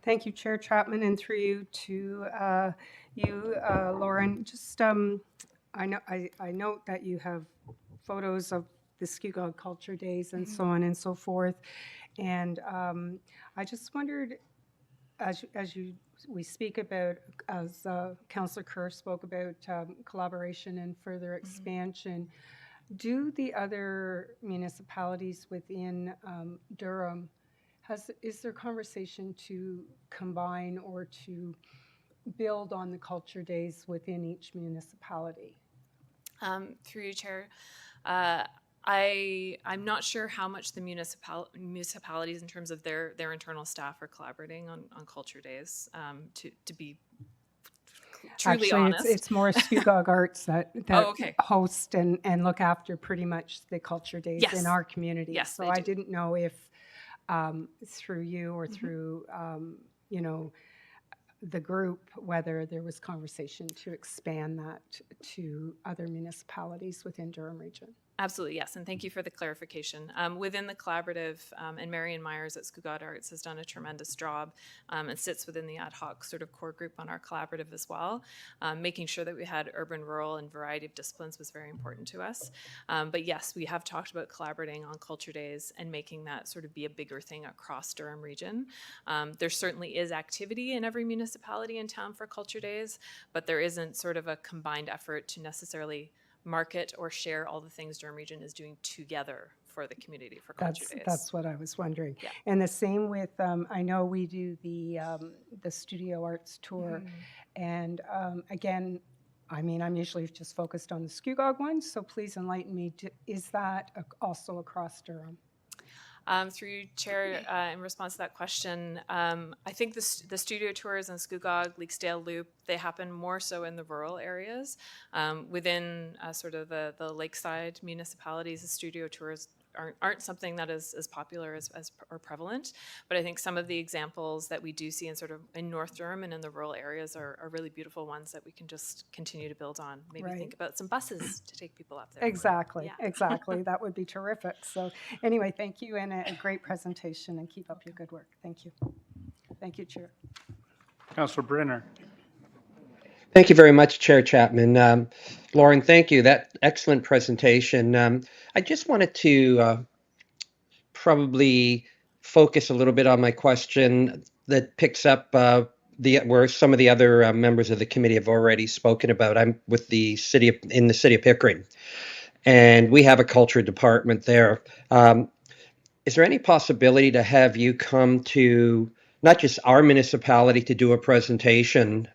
Thank you, Chair Chapman, and through you to Lauren. Just I note that you have photos of the Skugog Culture Days and so on and so forth, and I just wondered, we speak about, as Councillor Kerr spoke about collaboration and further expansion. Do the other municipalities within Durham is there conversation to combine or to build on the culture days within each municipality? Through you, Chair. I'm not sure how much the municipalities, in terms of their internal staff, are collaborating on culture days. To be truly Actually, honest, it's more Skugog Arts that Oh, okay. host and look after pretty much the culture days Yes. in our community. Yes, so they I do. didn't know if through you or through you know, the group, whether there was conversation to expand that to other municipalities within Durham Region. Absolutely, yes, and thank you for the clarification. Within the collaborative, and Marion Myers at Skugog Arts has done a tremendous job and sits within the ad hoc sort of core group on our collaborative as well. Making sure that we had urban, rural, and variety of disciplines was very important to us. But yes, we have talked about collaborating on culture days and making that sort of be a bigger thing across Durham Region. There certainly is activity in every municipality in town for culture days, but there isn't sort of a combined effort to necessarily market or share all the things Durham Region is doing together for the community for culture days. That's what I was wondering. Yeah. And the same with, I know we do the Studio Arts Tour. And again, I mean, I'm usually just focused on the Skugog one, so please enlighten me. Is that also across Durham? Through you, Chair, in response to that question, I think the studio tours in Skugog, Leaksdale Loop, they happen more so in the rural areas. Within sort of the lakeside municipalities, the studio tours aren't something that is as popular or prevalent. But I think some of the examples that we do see in North Durham and in the rural areas are really beautiful ones that we can just continue to build on. Maybe Right. think about some buses to take people up there. Exactly, Yeah. exactly. That would be terrific. So anyway, thank you and a great presentation and keep up your good work. Thank you. Thank you, Chair. Councillor Brenner. Thank you very much, Chair Chapman. Lauren, thank you. That excellent presentation. I just wanted to probably focus a little bit on my question that picks up where some of the other members of the committee have already spoken about. I'm with the city of Pickering, and we have a culture department there. Is there any possibility to have you come to not just our municipality to do a presentation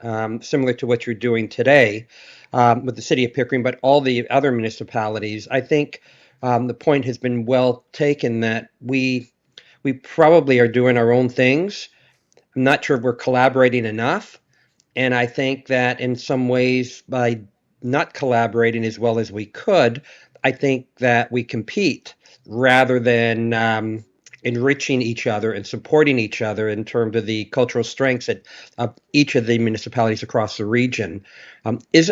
similar to what you're doing today with the city of Pickering, but all the other municipalities? I think the point has been well taken that we probably are doing our own things. I'm not sure if we're collaborating enough. And I think that in some ways, by not collaborating as well as we could, I think that we compete rather than enriching each other and supporting each other in terms of the cultural strengths of each of the municipalities across the region.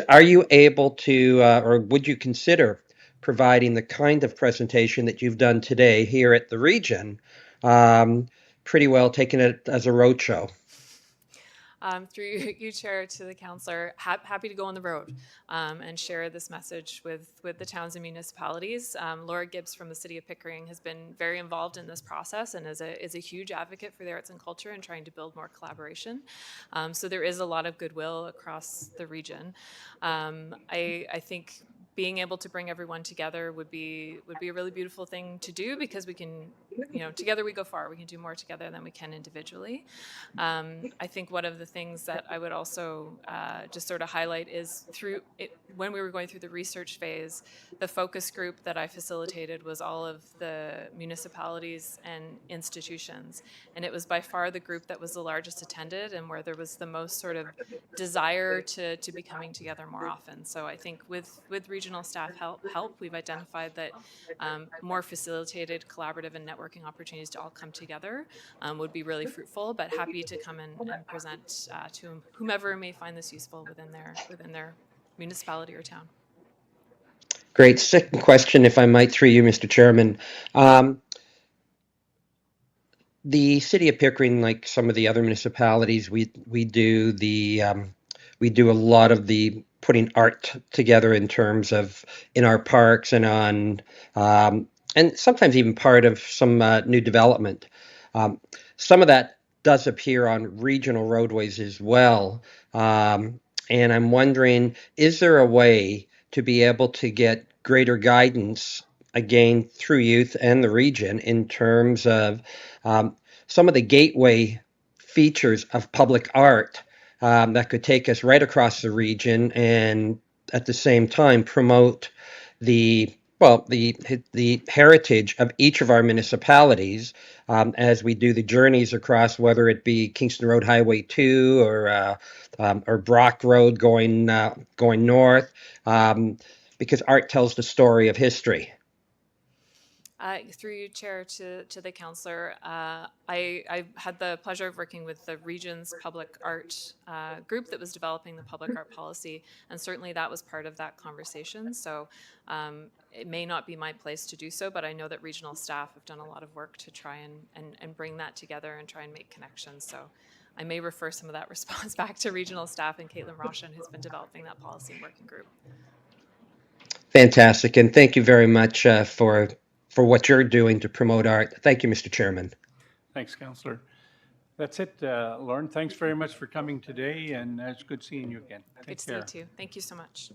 Are you able to, or would you consider providing the kind of presentation that you've done today here at the region, pretty well taking it as a roadshow? Through you, Chair, to the councillor, happy to go on the road and share this message with the towns and municipalities. Laura Gibbs from the City of Pickering has been very involved in this process and is a huge advocate for the arts and culture and trying to build more collaboration. So there is a lot of goodwill across the region. I think being able to bring everyone together would be a really beautiful thing to do, because we can, together we go far. We can do more together than we can individually. I think one of the things that I would also just sort of highlight is when we were going through the research phase, the focus group that I facilitated was all of the municipalities and institutions. And it was by far the group that was the largest attended and where there was the most sort of desire to be coming together more often. So I think with regional staff help, we've identified that more facilitated collaborative and networking opportunities to all come together would be really fruitful, but happy to come and present to whomever may find this useful within their municipality or town. Great. Second question, if I might, through you, Mr. Chairman. The city of Pickering, like some of the other municipalities, we do a lot of the putting art together in terms of in our parks and on and sometimes even part of some new development. Some of that does appear on regional roadways as well. And I'm wondering, is there a way to be able to get greater guidance, again, through youth and the region, in terms of some of the gateway features of public art that could take us right across the region and at the same time promote the the heritage of each of our municipalities as we do the journeys across, whether it be Kingston Road Highway 2 or Brock Road going north, because art tells the story of history. Through you, Chair, to the councillor, I had the pleasure of working with the region's public art group that was developing the public art policy, and certainly that was part of that conversation. So it may not be my place to do so, but I know that regional staff have done a lot of work to try and bring that together and try and make connections. So I may refer some of that response back to regional staff and Caitlin Roshan, who's been developing that policy and working group. Fantastic, and thank you very much for what you're doing to promote art. Thank you, Mr. Chairman. Thanks, Councillor. That's it, Lauren. Thanks very much for coming today, and it's good seeing you again. Good to see you too. Thank you so much.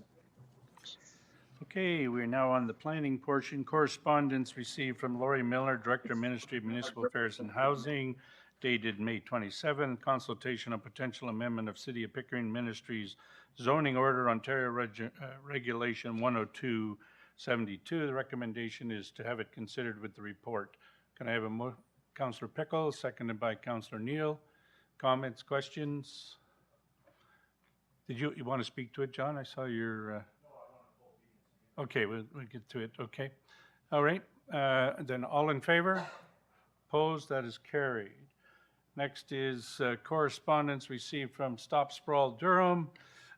Okay, we're now on the planning portion. Correspondence received from Lori Miller, Director, Ministry of Municipal Affairs and Housing, dated May 27th. Consultation on potential amendment of City of Pickering Ministries zoning order, Ontario Regulation 10272. The recommendation is to have it considered with the report. Can I have a Councillor Pickle, seconded by Councillor Neal. Comments, questions? Did you want to speak to it, John? I saw your... Okay, we'll get to it. Okay. All right. Then all in favor? Opposed? That is carried. Next is correspondence received from Stop Sprawl Durham.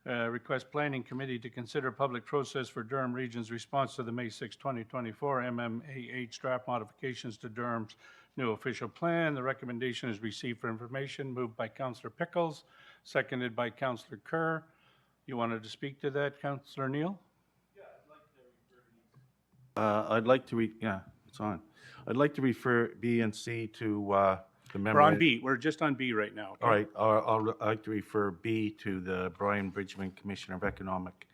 Request Planning Committee to consider public process for Durham Region's response to the May 6, 2024 MMAH draft modifications to Durham's new official plan. The recommendation is received for information. Moved by Councillor Pickles, seconded by Councillor Kerr. You wanted to speak to that, Councillor Neal? I'd like to it's on. I'd like to refer B and C to the We're on B. We're just on B right now. Okay? All right, I'd like to refer B to the Brian Bridgman, Commissioner of Economic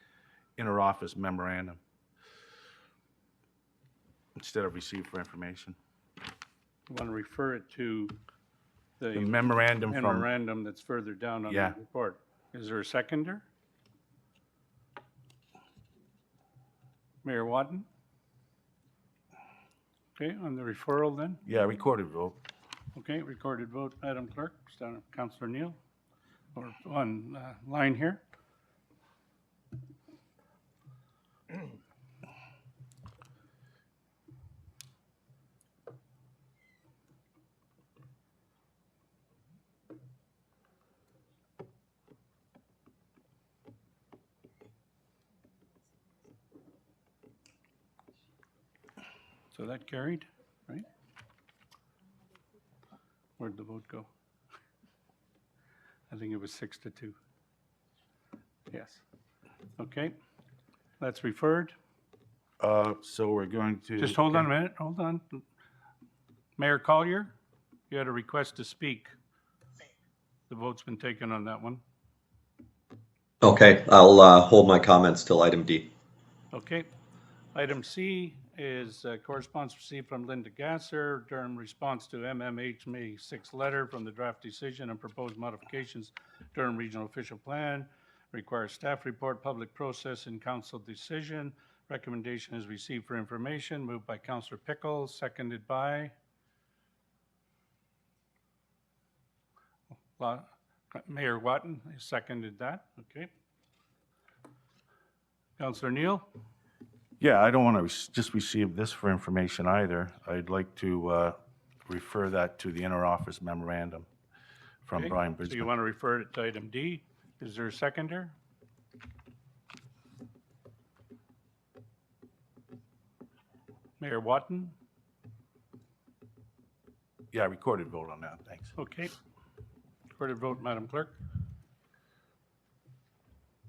Interoffice Memorandum instead of receive for information. You want to refer it to the memorandum that's further down on the report. Is there a seconder? Mayor Watton? Okay, on the referral then? Yeah, recorded vote. Okay, recorded vote, Madam Clerk, Councillor Neal, or on line here. So that carried, right? Where'd the vote go? I think it was 6-2. Yes. Okay. That's referred. So we're going to... Just hold on a minute. Hold on. Mayor Collier, you had a request to speak. The vote's been taken on that one. Okay, I'll hold my comments till item D. Okay. Item C is correspondence received from Linda Gasser, Durham response to MMH May 6 letter from the draft decision and proposed modifications. Durham Regional Official Plan requires staff report, public process, and council decision. Recommendation is received for information. Moved by Councillor Pickle, seconded by Mayor Watton. Seconded that. Okay. Councillor Neal. Yeah, I don't want to just receive this for information either. I'd like to refer that to the interoffice memorandum from Okay, Brian so Bridgman. you want to refer it to item D. Is there a seconder? Mayor Watton? Yeah, recorded vote on that, thanks. Okay. Recorded vote, Madam Clerk.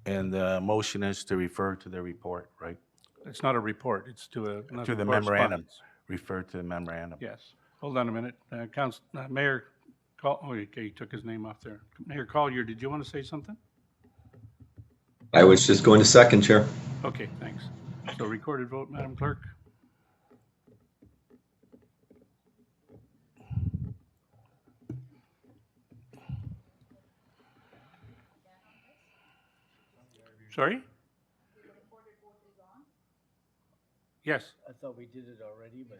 And the motion is to refer to the report, right? It's not a report, it's to a. To the memorandum, refer to the memorandum. Yes. Hold on a minute. Mayor, okay, he took his name off there. Mayor Collier, did you want to say something? I was just going to second, Chair. Okay, thanks. So recorded vote, Madam Clerk. Sorry? Yes, I thought we did it already, but.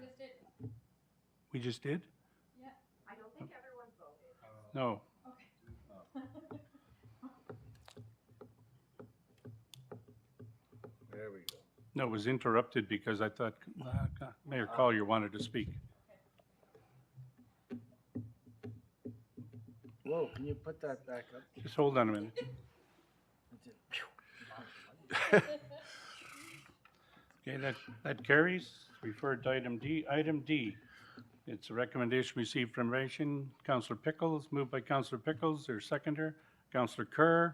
we just did? Yeah, I don't think everyone voted. No. There we go. No, it was interrupted because I thought Mayor Collier wanted to speak. Whoa, can you put that back up? Just hold on a minute. Okay, that carries. Referred to item D. Item D, it's a recommendation received from information. Councillor Pickles, moved by Councillor Pickles, their seconder. Councillor Kerr.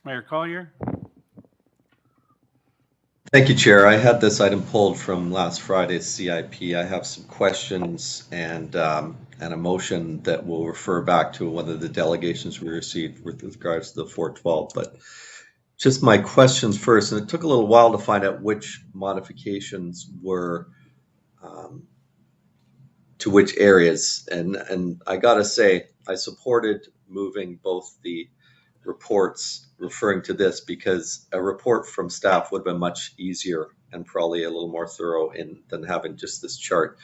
Mayor Collier. Thank you, Chair. I had this item pulled from last Friday's CIP. I have some questions and a motion that will refer back to one of the delegations we received with regards to the 412. But just my questions first, and it took a little while to find out which modifications were to which areas. And I gotta say, I supported moving both the reports referring to this because a report from staff would have been much easier and probably a little more thorough than having just this chart.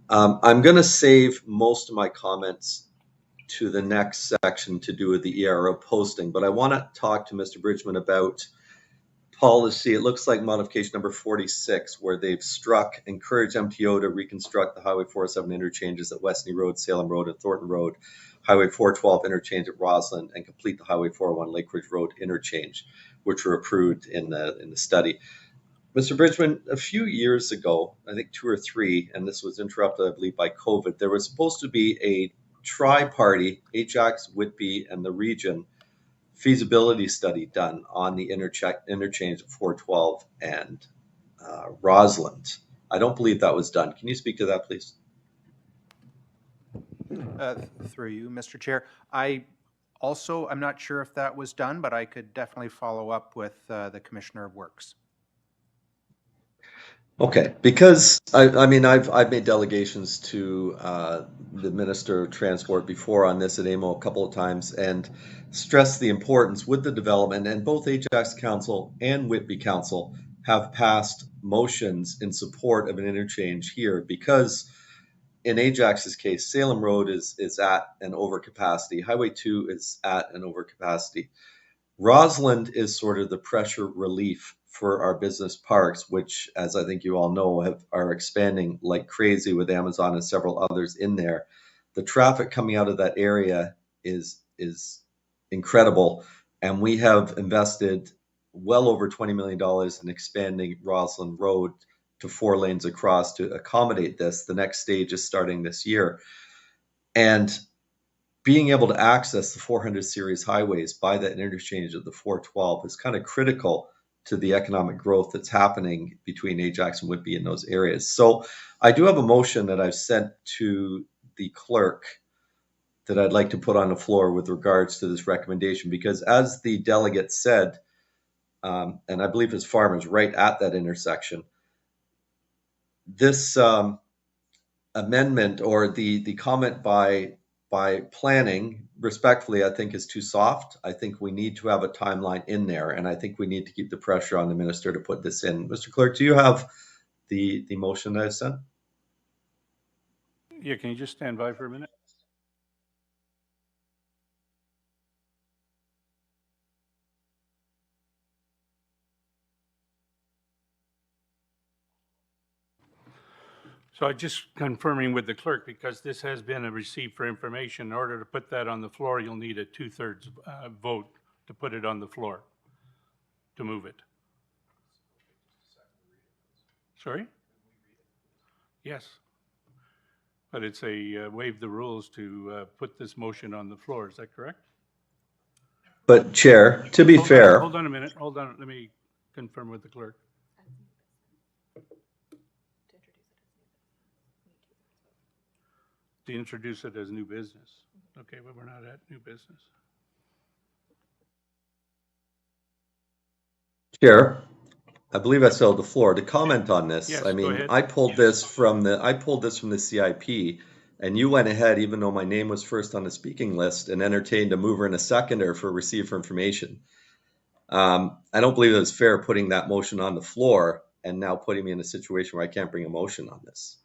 I'm going to save most of my comments to the next section to do with the ERO posting, but I want to talk to Mr. Bridgman about policy. It looks like modification number 46, where they've struck encourage MTO to reconstruct the Highway 407 interchanges at Westney Road, Salem Road, and Thornton Road, Highway 412 interchange at Roslyn, and complete the Highway 401 Lake Ridge Road interchange, which were approved in the study. Mr. Bridgman, a few years ago, I think 2 or 3, and this was interrupted, I believe, by COVID, there was supposed to be a tri-party, Ajax, Whitby, and the region feasibility study done on the interchange of 412 and Roslyn. I don't believe that was done. Can you speak to that, please? Through you, Mr. Chair. I'm not sure if that was done, but I could definitely follow up with the Commissioner of Works. Okay, because I mean, I've made delegations to the Minister of Transport before on this at AMO a couple of times and stressed the importance with the development, and both Ajax Council and Whitby Council have passed motions in support of an interchange here because in Ajax's case, Salem Road is at an overcapacity. Highway 2 is at an overcapacity. Roslyn is sort of the pressure relief for our business parks, which, as I think you all know, are expanding like crazy with Amazon and several others in there. The traffic coming out of that area is incredible, and we have invested well over $20 million in expanding Roslyn Road to 4 lanes across to accommodate this. The next stage is starting this year. And being able to access the 400 series highways by that interchange of the 412 is kind of critical to the economic growth that's happening between Ajax and Whitby in those areas. So I do have a motion that I've sent to the clerk that I'd like to put on the floor with regards to this recommendation, because as the delegate said, and I believe his farm is right at that intersection, this amendment or the comment by planning, respectfully, I think is too soft. I think we need to have a timeline in there, and I think we need to keep the pressure on the minister to put this in. Mr. Clerk, do you have the motion that I sent? Yeah, can you just stand by for a minute? So I just confirming with the clerk, because this has been a receipt for information. In order to put that on the floor, you'll need a 2/3 vote to put it on the floor, to move it. Sorry? Yes. But it's a waive the rules to put this motion on the floor. Is that correct? But Chair, to be fair. Hold on a minute. Hold on. Let me confirm with the clerk. To introduce it as new business. Okay, but we're not at new business. Chair, I believe I still have the floor to comment on this. Yes, I go mean, ahead. I pulled this from the CIP And you went ahead, even though my name was first on the speaking list, and entertained a mover and a seconder for receive for information. I don't believe it was fair putting that motion on the floor and now putting me in a situation where I can't bring a motion on this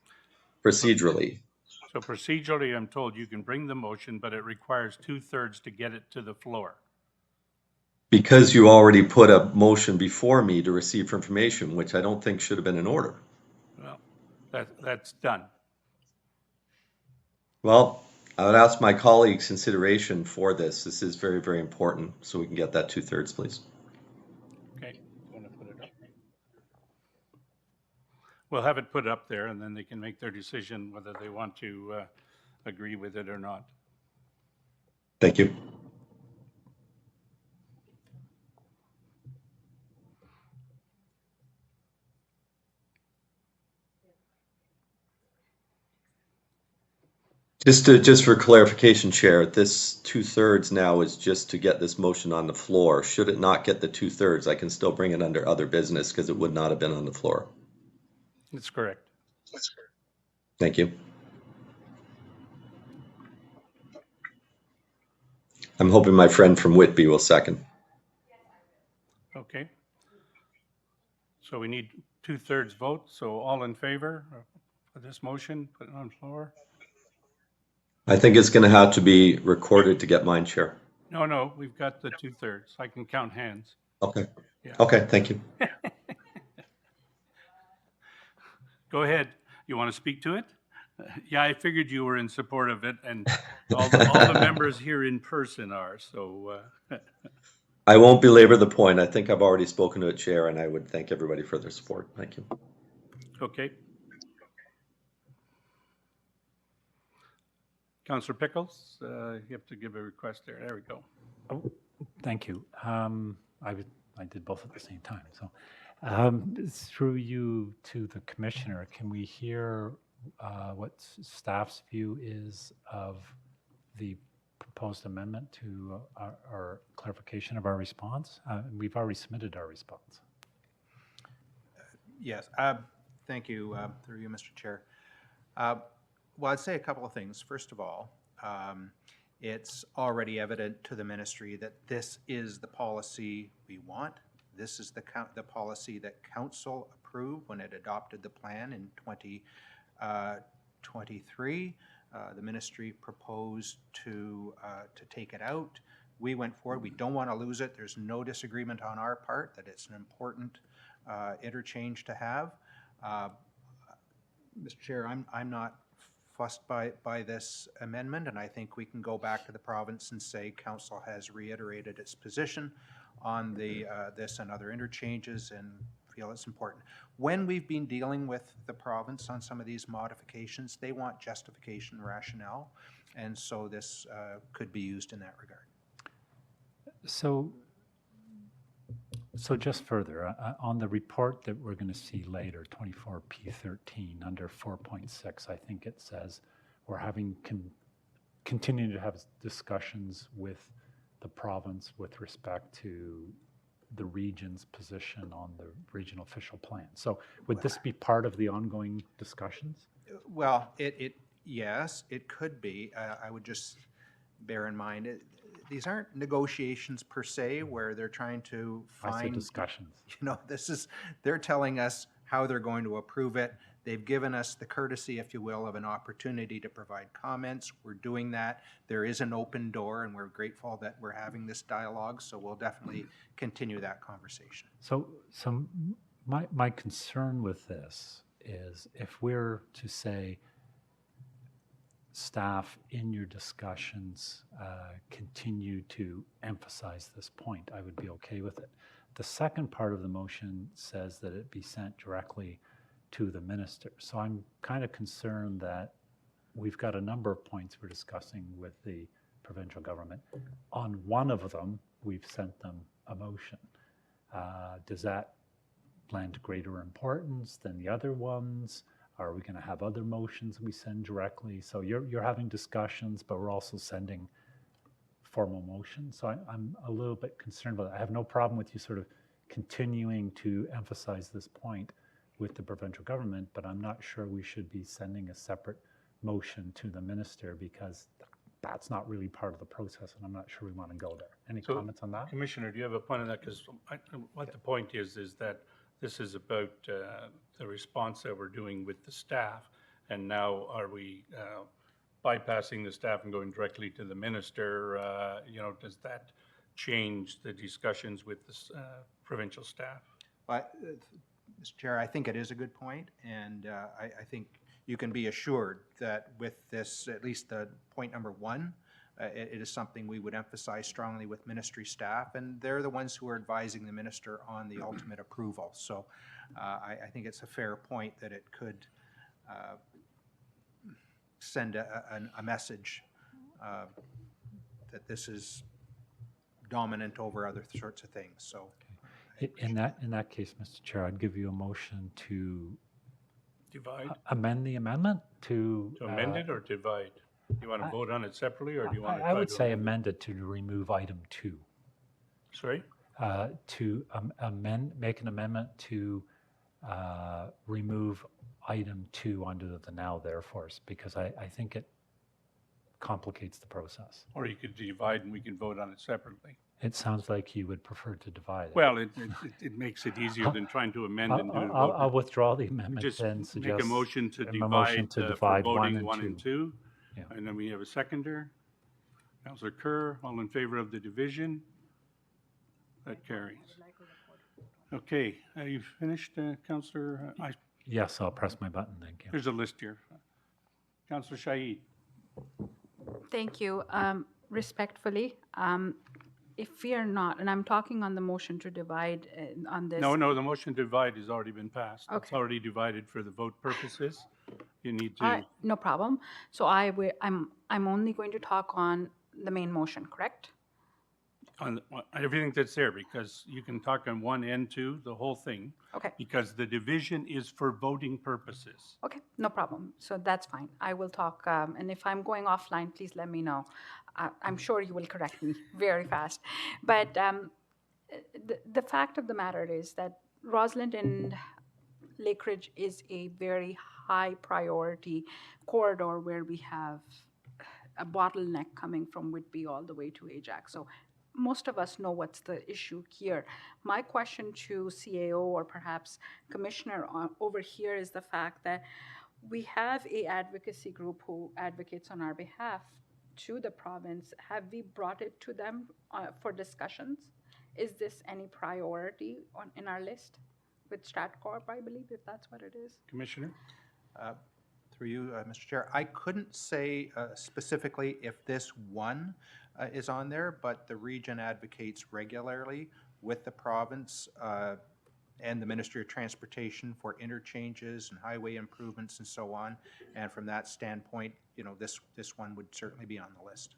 procedurally. So procedurally, I'm told you can bring the motion, but it requires 2/3 to get it to the floor. Because you already put a motion before me to receive for information, which I don't think should have been in order. Well, that's done. Well, I would ask my colleagues' consideration for this. This is very, very important, so we can get that 2/3, please. Okay. You want to put it up? We'll have it put up there, and then they can make their decision whether they want to agree with it or not. Thank you. Just for clarification, Chair, this 2/3 now is just to get this motion on the floor. Should it not get the 2/3, I can still bring it under other business because it would not have been on the floor. That's correct. Thank you. I'm hoping my friend from Whitby will second. Okay. So we need 2/3 vote. So all in favor of this motion, put it on the floor? I think it's going to have to be recorded to get mine, Chair. No, we've got the 2/3. I can count hands. Okay. Yeah. Okay, thank you. Go ahead. You want to speak to it? Yeah, I figured you were in support of it, and all the members here in person are, so. I won't belabor the point. I think I've already spoken to it, Chair, and I would thank everybody for their support. Thank you. Okay. Councillor Pickles, you have to give a request there. There we go. Oh, thank you. I did both at the same time. So through you to the commissioner, can we hear what staff's view is of the proposed amendment to our clarification of our response? We've already submitted our response. Yes, thank you, through you, Mr. Chair. Well, I'd say a couple of things. First of all, it's already evident to the ministry that this is the policy we want. This is the policy that council approved when it adopted the plan in 2023. The ministry proposed to take it out. We went forward. We don't want to lose it. There's no disagreement on our part that it's an important interchange to have. Mr. Chair, I'm not fussed by this amendment, and I think we can go back to the province and say council has reiterated its position on this and other interchanges and feel it's important. When we've been dealing with the province on some of these modifications, they want justification, rationale, and so this could be used in that regard. So just further, on the report that we're going to see later, 24P13, under 4.6, I think it says we're continuing to have discussions with the province with respect to the region's position on the regional official plan. So would this be part of the ongoing discussions? Well, yes, it could be. I would just bear in mind, these aren't negotiations per se where they're trying to find. I say discussions. They're telling us how they're going to approve it. They've given us the courtesy, if you will, of an opportunity to provide comments. We're doing that. There is an open door, and we're grateful that we're having this dialogue, so we'll definitely continue that conversation. So my concern with this is if we're to say, staff, in your discussions, continue to emphasize this point, I would be okay with it. The second part of the motion says that it be sent directly to the minister. So I'm kind of concerned that we've got a number of points we're discussing with the provincial government. On one of them, we've sent them a motion. Does that lend greater importance than the other ones? Are we going to have other motions we send directly? So you're having discussions, but we're also sending formal motions. So I'm a little bit concerned about that. I have no problem with you sort of continuing to emphasize this point with the provincial government, but I'm not sure we should be sending a separate motion to the minister because that's not really part of the process, and I'm not sure we want to go there. Any So, comments on that? Commissioner, do you have a point on that? Because what the point is that this is about the response that we're doing with the staff, and now are we bypassing the staff and going directly to the minister? Does that change the discussions with the provincial staff? But, Mr. Chair, I think it is a good point, and I think you can be assured that with this, at least the point number one, it is something we would emphasize strongly with ministry staff, and they're the ones who are advising the minister on the ultimate approval. So I think it's a fair point that it could send a message that this is dominant over other sorts of things. So In that case, Mr. Chair, I'd give you a motion to Divide? amend the amendment to. To amend it or divide? Do you want to vote on it separately, or do you want to? I would say amend it to remove item 2. Sorry? To make an amendment to remove item 2 under the now therefores, because I think it complicates the process. Or you could divide and we can vote on it separately. It sounds like you would prefer to divide it. Well, it makes it easier than trying to amend and do a vote. I'll withdraw the amendment Just and make suggest. a motion to a divide motion to for divide voting 1 and 2. Yeah. And then we have a seconder. Councillor Kerr, all in favor of the division? That carries. Okay, you finished, Councillor? Yes, I'll press my button, thank you. There's a list here. Councillor Shahid. Thank you. Respectfully, if we are not, and I'm talking on the motion to divide on this. No, the motion to divide has already been passed. It's Okay. already divided for the vote purposes. You need All right, to, no problem. So I'm only going to talk on the main motion, correct? on everything that's there, because you can talk on 1 and 2, the whole thing. Okay. Because the division is for voting purposes. Okay, no problem. So that's fine. I will talk, and if I'm going offline, please let me know. I'm sure you will correct me very fast. But the fact of the matter is that Roslyn and Lake Ridge is a very high priority corridor where we have a bottleneck coming from Whitby all the way to Ajax. So most of us know what's the issue here. My question to CAO or perhaps Commissioner over here is the fact that we have a advocacy group who advocates on our behalf to the province. Have we brought it to them for discussions? Is this any priority in our list with StratCorp, I believe, if that's what it is? Commissioner? Through you, Mr. Chair, I couldn't say specifically if this one is on there, but the region advocates regularly with the province and the Ministry of Transportation for interchanges and highway improvements and so on. And from that standpoint, this one would certainly be on the list.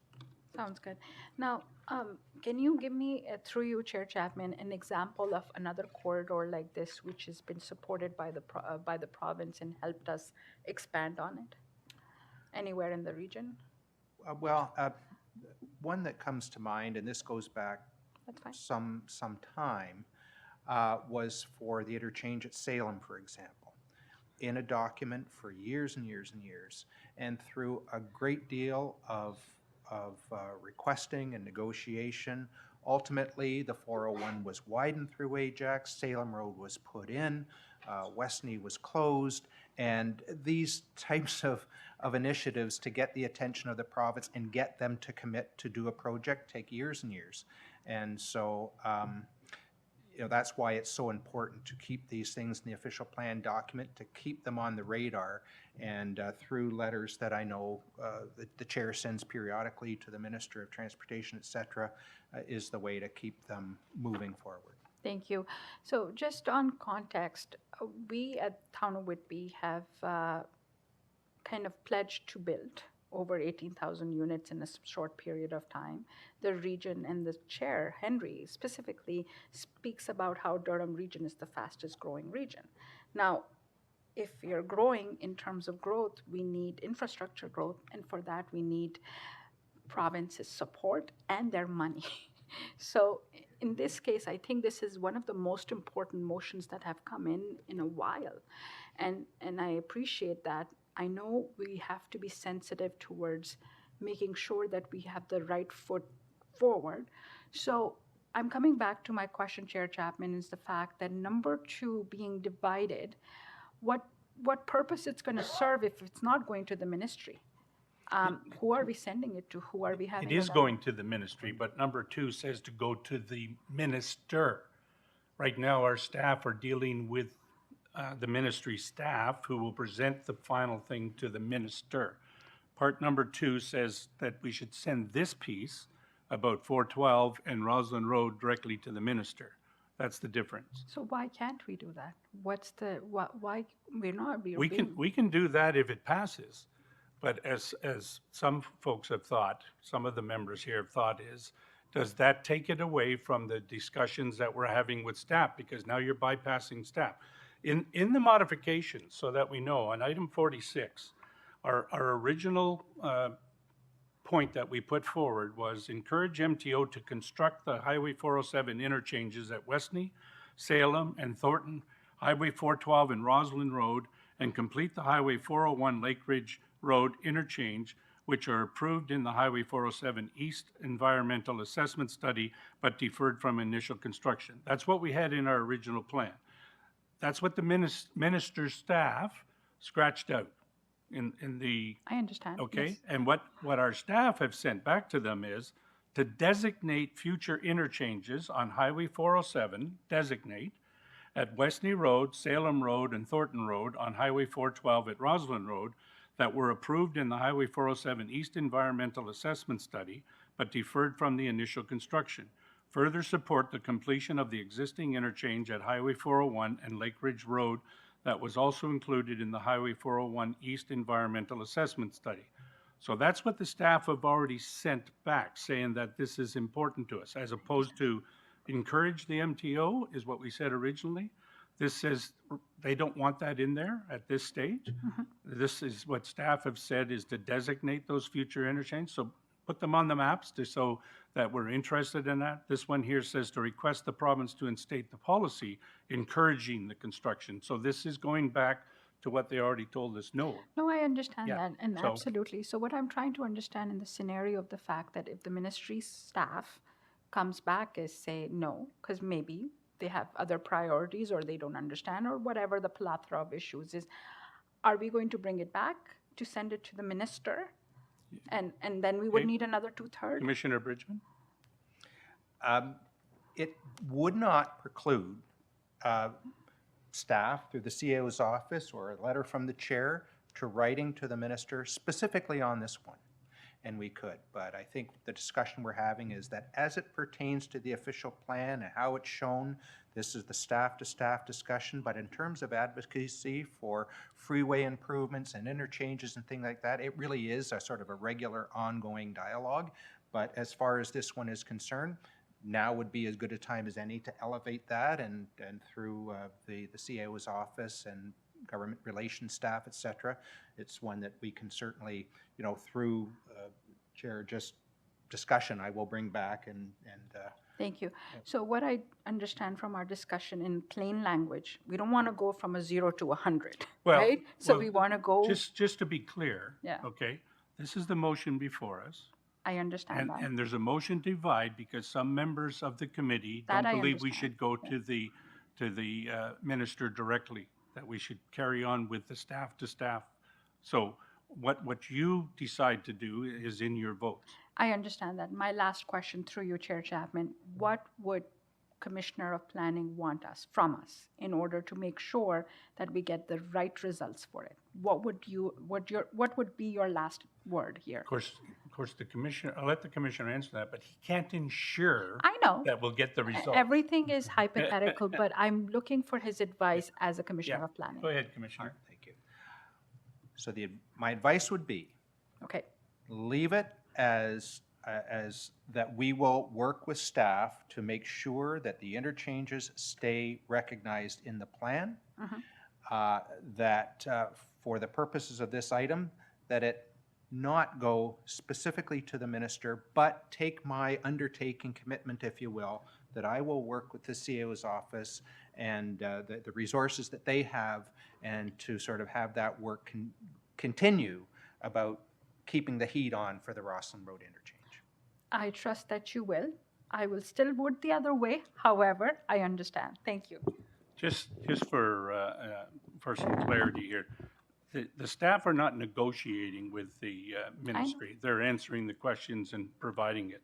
Sounds good. Now, can you give me, through you, Chair Chapman, an example of another corridor like this which has been supported by the province and helped us expand on it? Anywhere in the region? One that comes to mind, and this goes back some time, was for the interchange at Salem, for example, in a document for years and years and years, and through a great deal of requesting and negotiation. Ultimately, the 401 was widened through Ajax, Salem Road was put in, Westney was closed, and these types of initiatives to get the attention of the province and get them to commit to do a project take years and years. And so that's why it's so important to keep these things in the official plan document, to keep them on the radar, and through letters that I know the chair sends periodically to the Minister of Transportation, et cetera, is the way to keep them moving forward. Thank you. So just on context, we at Town of Whitby have kind of pledged to build over 18,000 units in a short period of time. The region and the chair, Henry, specifically speaks about how Durham region is the fastest growing region. Now, if you're growing in terms of growth, we need infrastructure growth, and for that we need provinces' support and their money. So in this case, I think this is one of the most important motions that have come in a while. And I appreciate that I know we have to be sensitive towards making sure that we have the right foot forward. So I'm coming back to my question, Chair Chapman, is the fact that number 2 being divided, what purpose it's going to serve if it's not going to the ministry? Who are we sending it to? Who are we having? It is going to the ministry, but number 2 says to go to the minister. Right now, our staff are dealing with the ministry staff who will present the final thing to the minister. Part number 2 says that we should send this piece about 412 and Roslyn Road directly to the minister. That's the difference. So why can't we do that? Why we're not? We can do that if it passes. But as some folks have thought, some of the members here have thought is, does that take it away from the discussions that we're having with staff? Because now you're bypassing staff. In the modifications, so that we know, on item 46, our original point that we put forward was encourage MTO to construct the Highway 407 interchanges at Westney, Salem, and Thornton, Highway 412 and Roslyn Road, and complete the Highway 401 Lake Ridge Road interchange, which are approved in the Highway 407 East Environmental Assessment Study, but deferred from initial construction. That's what we had in our original plan. That's what the minister's staff scratched out in the. I understand. Okay, yes. and what our staff have sent back to them is to designate future interchanges on Highway 407, designate at Westney Road, Salem Road, and Thornton Road, on Highway 412 at Roslyn Road, that were approved in the Highway 407 East Environmental Assessment Study, but deferred from the initial construction. Further support the completion of the existing interchange at Highway 401 and Lake Ridge Road that was also included in the Highway 401 East Environmental Assessment Study. So that's what the staff have already sent back, saying that this is important to us, as opposed to encourage the MTO, is what we said originally. This says they don't want that in there at this stage. This is what staff have said, is to designate those future interchanges. So put them on the maps so that we're interested in that. This one here says to request the province to instate the policy encouraging the construction. So this is going back to what they already told us no. No, I understand Yeah, that, and so- absolutely. So what I'm trying to understand in the scenario of the fact that if the ministry staff comes back as say no, because maybe they have other priorities or they don't understand or whatever the plethora of issues is, are we going to bring it back to send it to the minister? And then we would Okay. need another 2/3? Commissioner Bridgman? It would not preclude staff through the CAO's office or a letter from the chair to writing to the minister specifically on this one. And we could, but I think the discussion we're having is that as it pertains to the official plan and how it's shown, this is the staff-to-staff discussion, but in terms of advocacy for freeway improvements and interchanges and things like that, it really is a sort of a regular ongoing dialogue. But as far as this one is concerned, now would be as good a time as any to elevate that, and through the CAO's office and government relations staff, et cetera, it's one that we can certainly, through Chair, just discussion, I will bring back and Thank you. So what I understand from our discussion in plain language, we don't want to go from a 0 to 100, Well- right? So well, we want to go, Just to be clear. Yeah. Okay, this is the motion before us. I understand that. And there's a motion to divide because some members of the committee That don't I believe we understand. should go to the minister directly, that we should carry on with the staff to staff. So what you decide to do is in your votes. I understand that. My last question through you, Chair Chapman, what would Commissioner of Planning want from us in order to make sure that we get the right results for it? What would be your last word here? Of course, the commissioner, I'll let the commissioner answer that, but he can't ensure I know. that we'll get the result. Everything is hypothetical, but I'm looking for his advice as a Commissioner Yeah. of Planning. Go ahead, Commissioner. thank you. So my advice would be, Okay, leave it as that we will work with staff to make sure that the interchanges stay recognized in the plan. That for the purposes of this item, that it not go specifically to the minister, but take my undertaking commitment, if you will, that I will work with the CAO's office and the resources that they have, and to sort of have that work continue about keeping the heat on for the Rosslyn Road interchange. I trust that you will. I will still vote the other way. However, I understand. Thank you. Just for some clarity here, the staff are not negotiating with the ministry. They're answering the questions and providing it.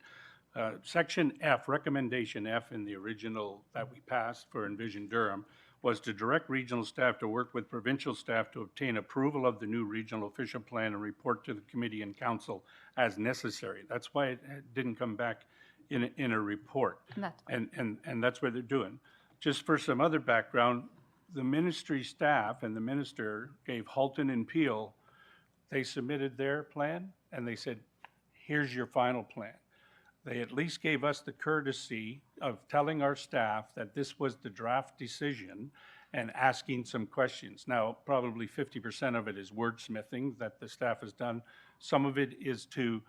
Section F, recommendation F in the original that we passed for Envision Durham was to direct regional staff to work with provincial staff to obtain approval of the new regional official plan and report to the committee and council as necessary. That's why it didn't come back in a report. And that's what they're doing. Just for some other background, the ministry staff and the minister gave Halton and Peel, they submitted their plan and they said, here's your final plan. They at least gave us the courtesy of telling our staff that this was the draft decision and asking some questions. Now, probably 50% of it is wordsmithing that the staff has done. Some of it is to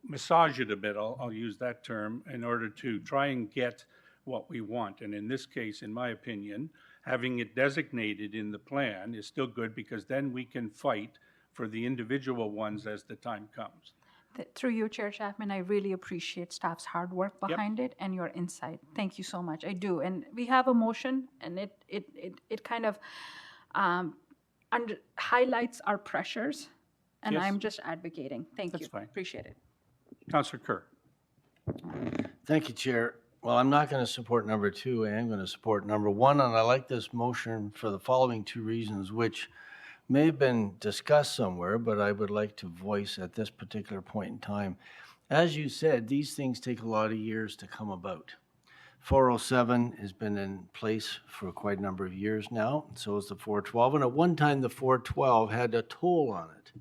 massage it a bit, I'll use that term, in order to try and get what we want. And in this case, in my opinion, having it designated in the plan is still good because then we can fight for the individual ones as the time comes. Through you, Chair Chapman, I really appreciate staff's hard work behind it and your insight. Thank you so much. I do. And we have a motion, and it kind of highlights our pressures, and Yes. I'm just advocating. Thank you. That's fine. Appreciate it. Councillor Kerr. Thank you, Chair. Well, I'm not going to support number 2. I am going to support number 1, and I like this motion for the following 2 reasons, which may have been discussed somewhere, but I would like to voice at this particular point in time. As you said, these things take a lot of years to come about. 407 has been in place for quite a number of years now, and so is the 412, and at one time the 412 had a toll on it.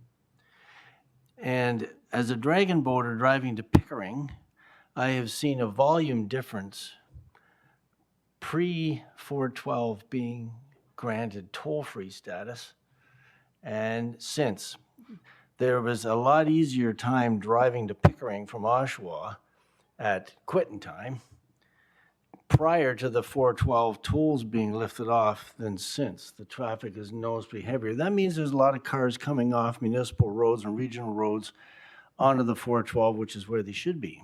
And as a dragon boater driving to Pickering, I have seen a volume difference pre-412 being granted toll-free status. And since, there was a lot easier time driving to Pickering from Oshawa at quitting time prior to the 412 tolls being lifted off than since. The traffic is noticeably heavier. That means there's a lot of cars coming off municipal roads and regional roads onto the 412, which is where they should be.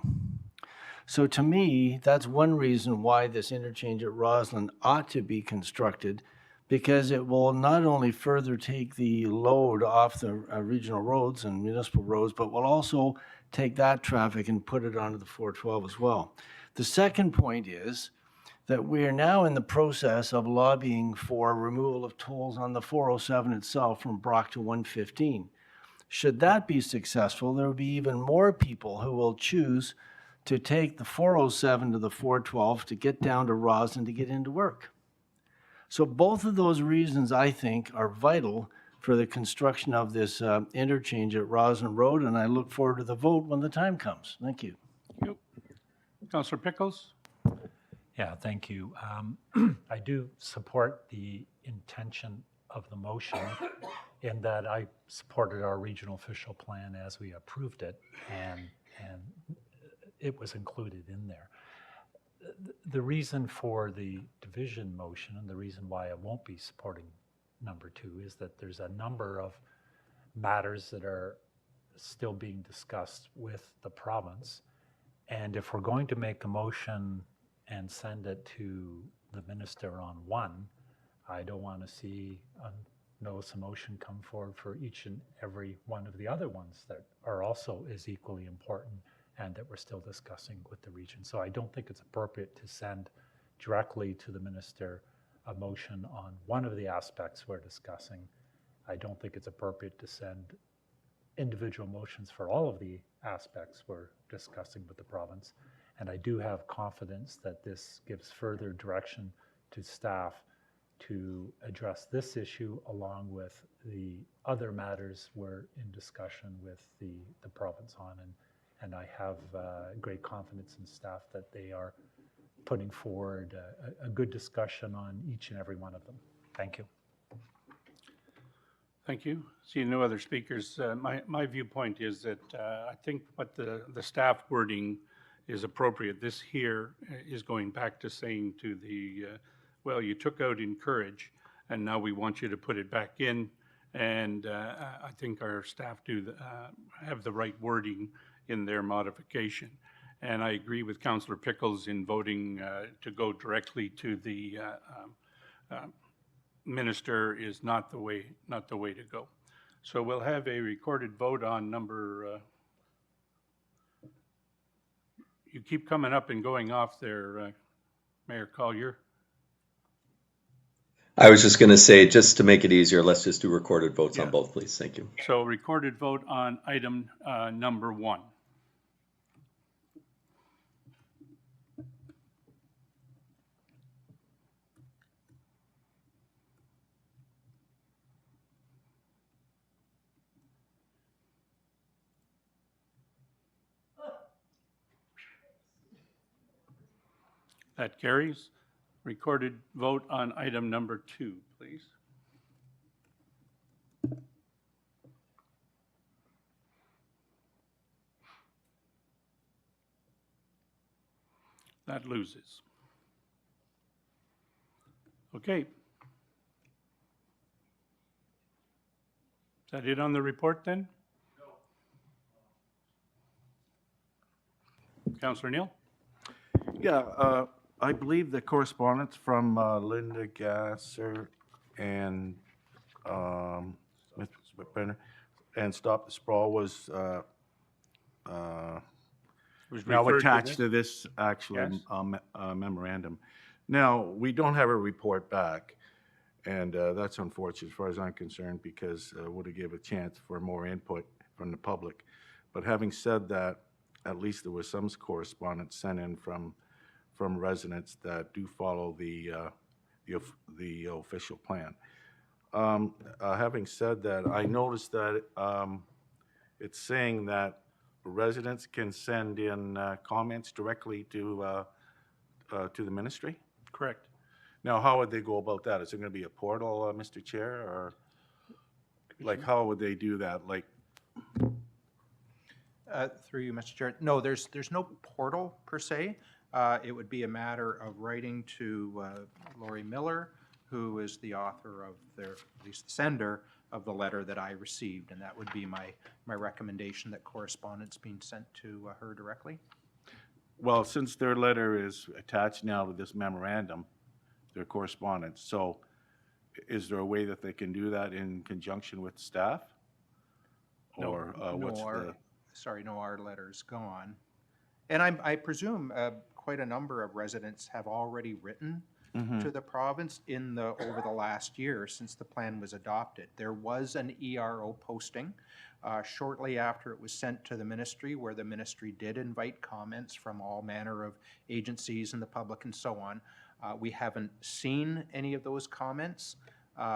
So to me, that's one reason why this interchange at Roslyn ought to be constructed, because it will not only further take the load off the regional roads and municipal roads, but will also take that traffic and put it onto the 412 as well. The second point is that we are now in the process of lobbying for removal of tolls on the 407 itself from Brock to 115. Should that be successful, there will be even more people who will choose to take the 407 to the 412 to get down to Roslyn to get into work. So both of those reasons, I think, are vital for the construction of this interchange at Roslyn Road, and I look forward to the vote when the time comes. Thank you. Thank you. Councillor Pickles? Yeah, thank you. I do support the intention of the motion in that I supported our regional official plan as we approved it, and it was included in there. The reason for the division motion and the reason why I won't be supporting number 2 is that there's a number of matters that are still being discussed with the province. And if we're going to make a motion and send it to the minister on one, I don't want to see a notice of motion come forward for each and every one of the other ones that are also as equally important and that we're still discussing with the region. So I don't think it's appropriate to send directly to the minister a motion on one of the aspects we're discussing. I don't think it's appropriate to send individual motions for all of the aspects we're discussing with the province. And I do have confidence that this gives further direction to staff to address this issue along with the other matters we're in discussion with the province on. And I have great confidence in staff that they are putting forward a good discussion on each and every one of them. Thank you. Thank you. Seeing no other speakers, my viewpoint is that I think what the staff wording is appropriate. This here is going back to saying to the, well, you took out encourage, and now we want you to put it back in And I think our staff have the right wording in their modification. And I agree with Councillor Pickles in voting to go directly to the minister is not the way to go. So we'll have a recorded vote on number. You keep coming up and going off there, Mayor Collier. I was just going to say, just to make it easier, let's just do recorded votes on both, please. Thank you. So recorded vote on item number 1. That carries. Recorded vote on item number 2, please. That loses. Okay. Is that it on the report then? No. Councillor Neal? Yeah, I believe the correspondence from Linda Gasser and Mr. Benner and Stop the Sprawl was now referred to attached this? to this actually Yes. memorandum. Now, we don't have a report back, and that's unfortunate as far as I'm concerned, because it would have given a chance for more input from the public. But having said that, at least there was some correspondence sent in from residents that do follow the official plan. Having said that, I noticed that it's saying that residents can send in comments directly to the ministry. Correct. Now, how would they go about that? Is it going to be a portal, Mr. Chair, or like how would they do that? Like, Through you, Mr. Chair. No, there's no portal per se. It would be a matter of writing to Lori Miller, who is the author of at least the sender of the letter that I received, and that would be my recommendation, that correspondence being sent to her directly. well, since their letter is attached now to this memorandum, their correspondence, so is there a way that they can do that in conjunction with staff? No, Or what's the? Sorry, no, our letter's gone. And I presume quite a number of residents have already written to the province over the last year since the plan was adopted. There was an ERO posting shortly after it was sent to the ministry, where the ministry did invite comments from all manner of agencies and the public and so on. We haven't seen any of those comments,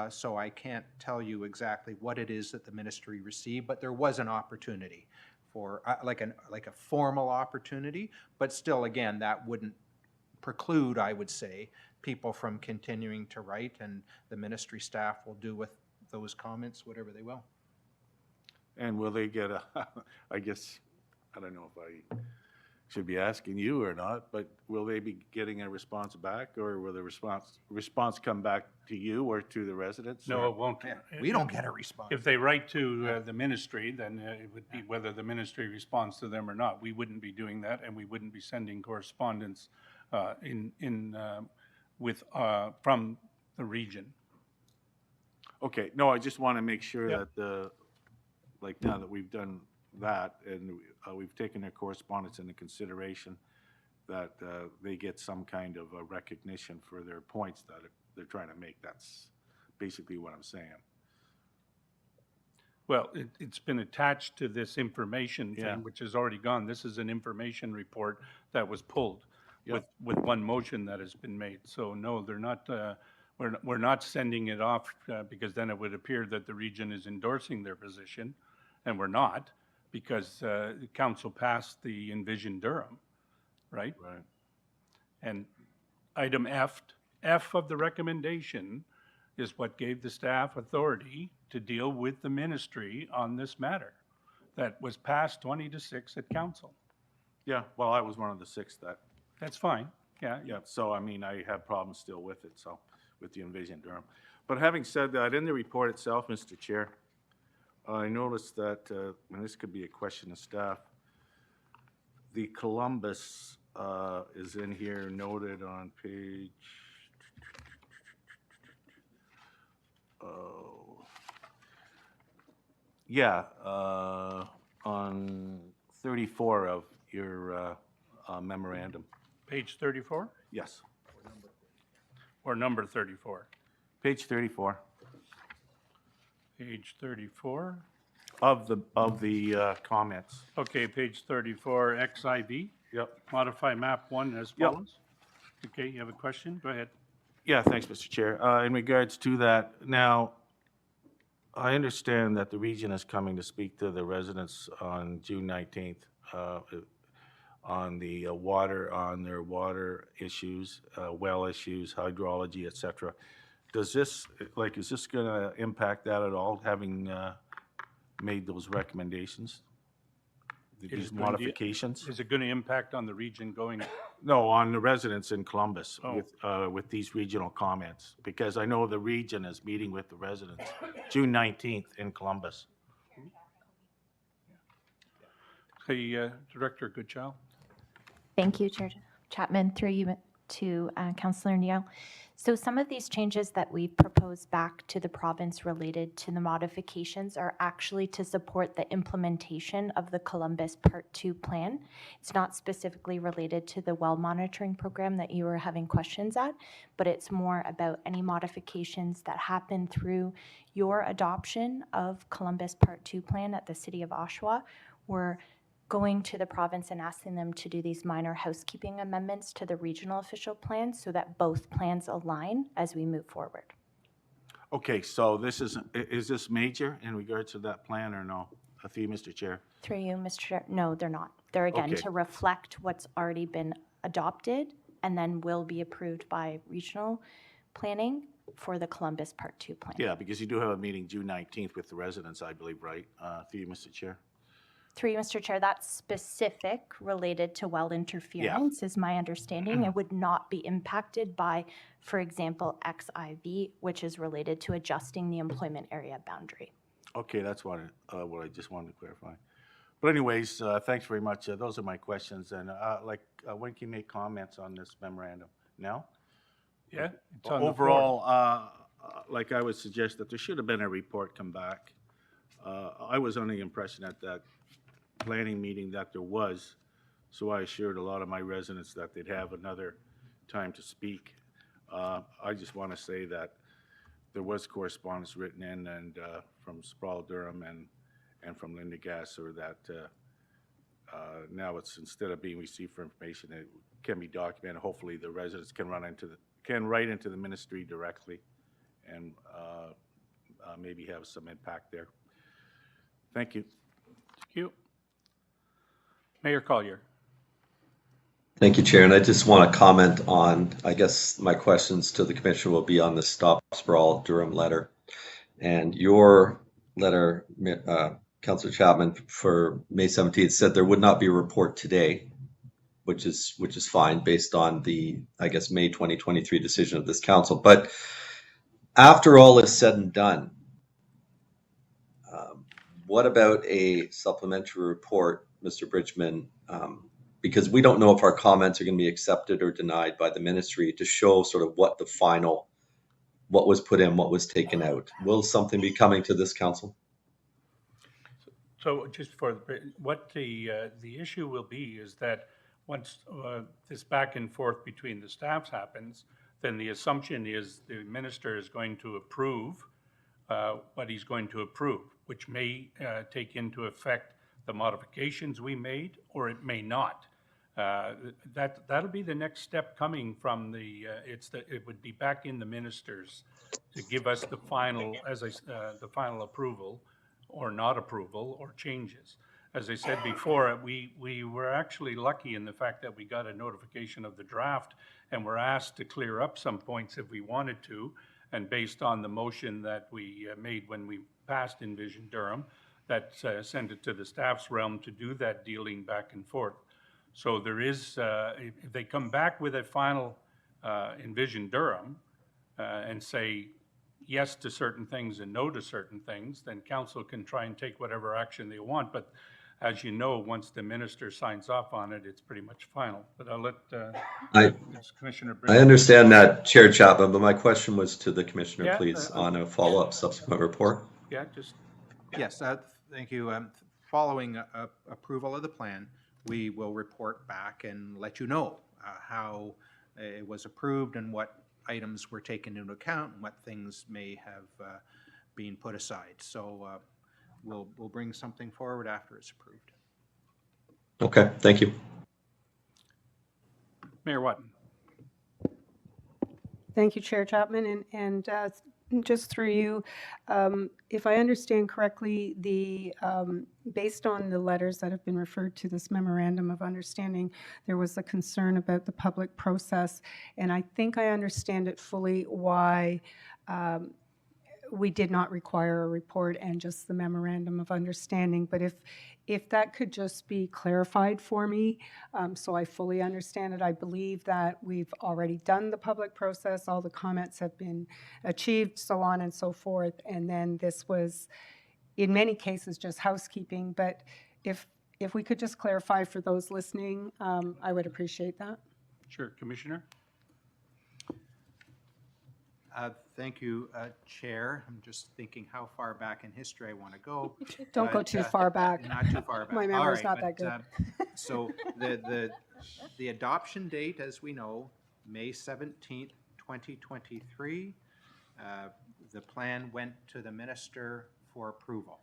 so I can't tell you exactly what it is that the ministry received, but there was an opportunity for like a formal opportunity, but still, again, that wouldn't preclude, I would say, people from continuing to write, and the ministry staff will do with those comments whatever they will. And will they get I guess, I don't know if I should be asking you or not, but will they be getting a response back, or will the response come back to you or to the residents? No, or? it won't. We don't get a response. If they write to the ministry, then it would be whether the ministry responds to them or not. We wouldn't be doing that, and we wouldn't be sending correspondence from the region. Okay, no, I just want to make sure that like now that we've done that and we've taken their correspondence into consideration, that they get some kind of a recognition for their points that they're trying to make. That's basically what I'm saying. Well, it's been attached to this information Yeah. thing, which is already gone. This is an information report that was pulled with one motion that has been made. So no, they're not, we're not sending it off because then it would appear that the region is endorsing their position, and we're not, because the council passed the Envision Durham, right? Right. And item F of the recommendation is what gave the staff authority to deal with the ministry on this matter that was passed 20-6 at council. Yeah, well, I was one of the 6 that. That's fine. Yeah. Yeah, so I mean, I have problems still with it, so with the Envision Durham. But having said that, in the report itself, Mr. Chair, I noticed that, and this could be a question of staff, the Columbus is in here noted on page, on 34 of your memorandum. Page 34 Yes, or number 34? page 34 Page 34. of the comments. Okay, page 34, XIV. Yep. Modify map 1 as Yep. follows. Okay, you have a question? Go ahead. Yeah, thanks, Mr. Chair. In regards to that, now, I understand that the region is coming to speak to the residents on June 19th on the on their water issues, well issues, hydrology, et cetera. Does this, is this going to impact that at all, having made those recommendations? These modifications? Is it going to impact on the region going? No, on the residents in Columbus Oh. with these regional comments, because I know the region is meeting with the residents June 19th in Columbus. Hey, Director Goodchild. Thank you, Chair Chapman, through you to Councillor Neal. So some of these changes that we've proposed back to the province related to the modifications are actually to support the implementation of the Columbus Part 2 plan. It's not specifically related to the well monitoring program that you were having questions at, but it's more about any modifications that happen through your adoption of Columbus Part 2 plan at the City of Oshawa. We're going to the province and asking them to do these minor housekeeping amendments to the regional official plan so that both plans align as we move forward. Okay, so is this major in regards to that plan or no? Through you, Mr. Chair. Through you, Mr. Chair. No, they're not. They're again Okay. to reflect what's already been adopted and then will be approved by regional planning for the Columbus Part 2 plan. Yeah, because you do have a meeting June 19th with the residents, I believe, right? Through you, Mr. Chair. Through you, Mr. Chair, that's specific related to well interference, is my understanding. It would not be impacted by, for example, XIV, which is related to adjusting the employment area boundary. Okay, that's what I just wanted to clarify. But anyways, thanks very much. Those are my questions. And when can you make comments on this memorandum? Now? Yeah, it's on the floor. Overall, like I would suggest that there should have been a report come back. I was under the impression at that planning meeting that there was, so I assured a lot of my residents that they'd have another time to speak. I just want to say that there was correspondence written in and from Sproul Durham and from Linda Gasser that now it's, instead of being received for information, it can be documented. Hopefully the residents can write into the ministry directly and maybe have some impact there. Thank you. Thank you. Mayor Collier. Thank you, Chair. And I just want to comment on, I guess my questions to the Commissioner will be on the Stop Sprawl Durham letter. And your letter, Councillor Chapman, for May 17th said there would not be a report today, which is fine based on the, I guess, May 2023 decision of this council. But after all is said and done, what about a supplementary report, Mr. Bridgman? Because we don't know if our comments are going to be accepted or denied by the ministry, to show sort of what the final, what was put in, what was taken out. Will something be coming to this council? So just for what the issue will be is that once this back and forth between the staffs happens, then the assumption is the minister is going to approve what he's going to approve, which may take into effect the modifications we made, or it may not. That'll be the next step coming from the. It would be back in the ministers to give us the final, the final approval, or not approval, or changes. As I said before, we were actually lucky in the fact that we got a notification of the draft, and were asked to clear up some points if we wanted to. And based on the motion that we made when we passed Envision Durham, that sent it to the staff's realm to do that dealing back and forth. So there is, if they come back with a final Envision Durham, and say yes to certain things and no to certain things, then council can try and take whatever action they want. But as you know, once the minister signs off on it, it's pretty much final. But I'll let Commissioner. I understand that, Chair Chapman, but my question was to the commissioner, Yeah, please, on a follow-up subsequent report. Yeah, just. Yes, thank you. Following approval of the plan, we will report back and let you know how it was approved and what items were taken into account and what things may have been put aside. So we'll bring something forward after it's approved. Okay, thank you. Mayor Watton. Thank you, Chair Chapman, and just through you, if I understand correctly, based on the letters that have been referred to this memorandum of understanding, there was a concern about the public process, and I think I understand it fully why we did not require a report and just the memorandum of understanding. But if that could just be clarified for me, so I fully understand it. I believe that we've already done the public process, all the comments have been achieved, so on and so forth, and then this was, in many cases, just housekeeping. But if we could just clarify for those listening, I would appreciate that. Sure, Commissioner. Thank you, Chair. I'm just thinking how far back in history I want to go. Don't go too far back. Not too far back. My All memory's right, not that good. So the adoption date, as we know, May 17th, 2023. The plan went to the minister for approval.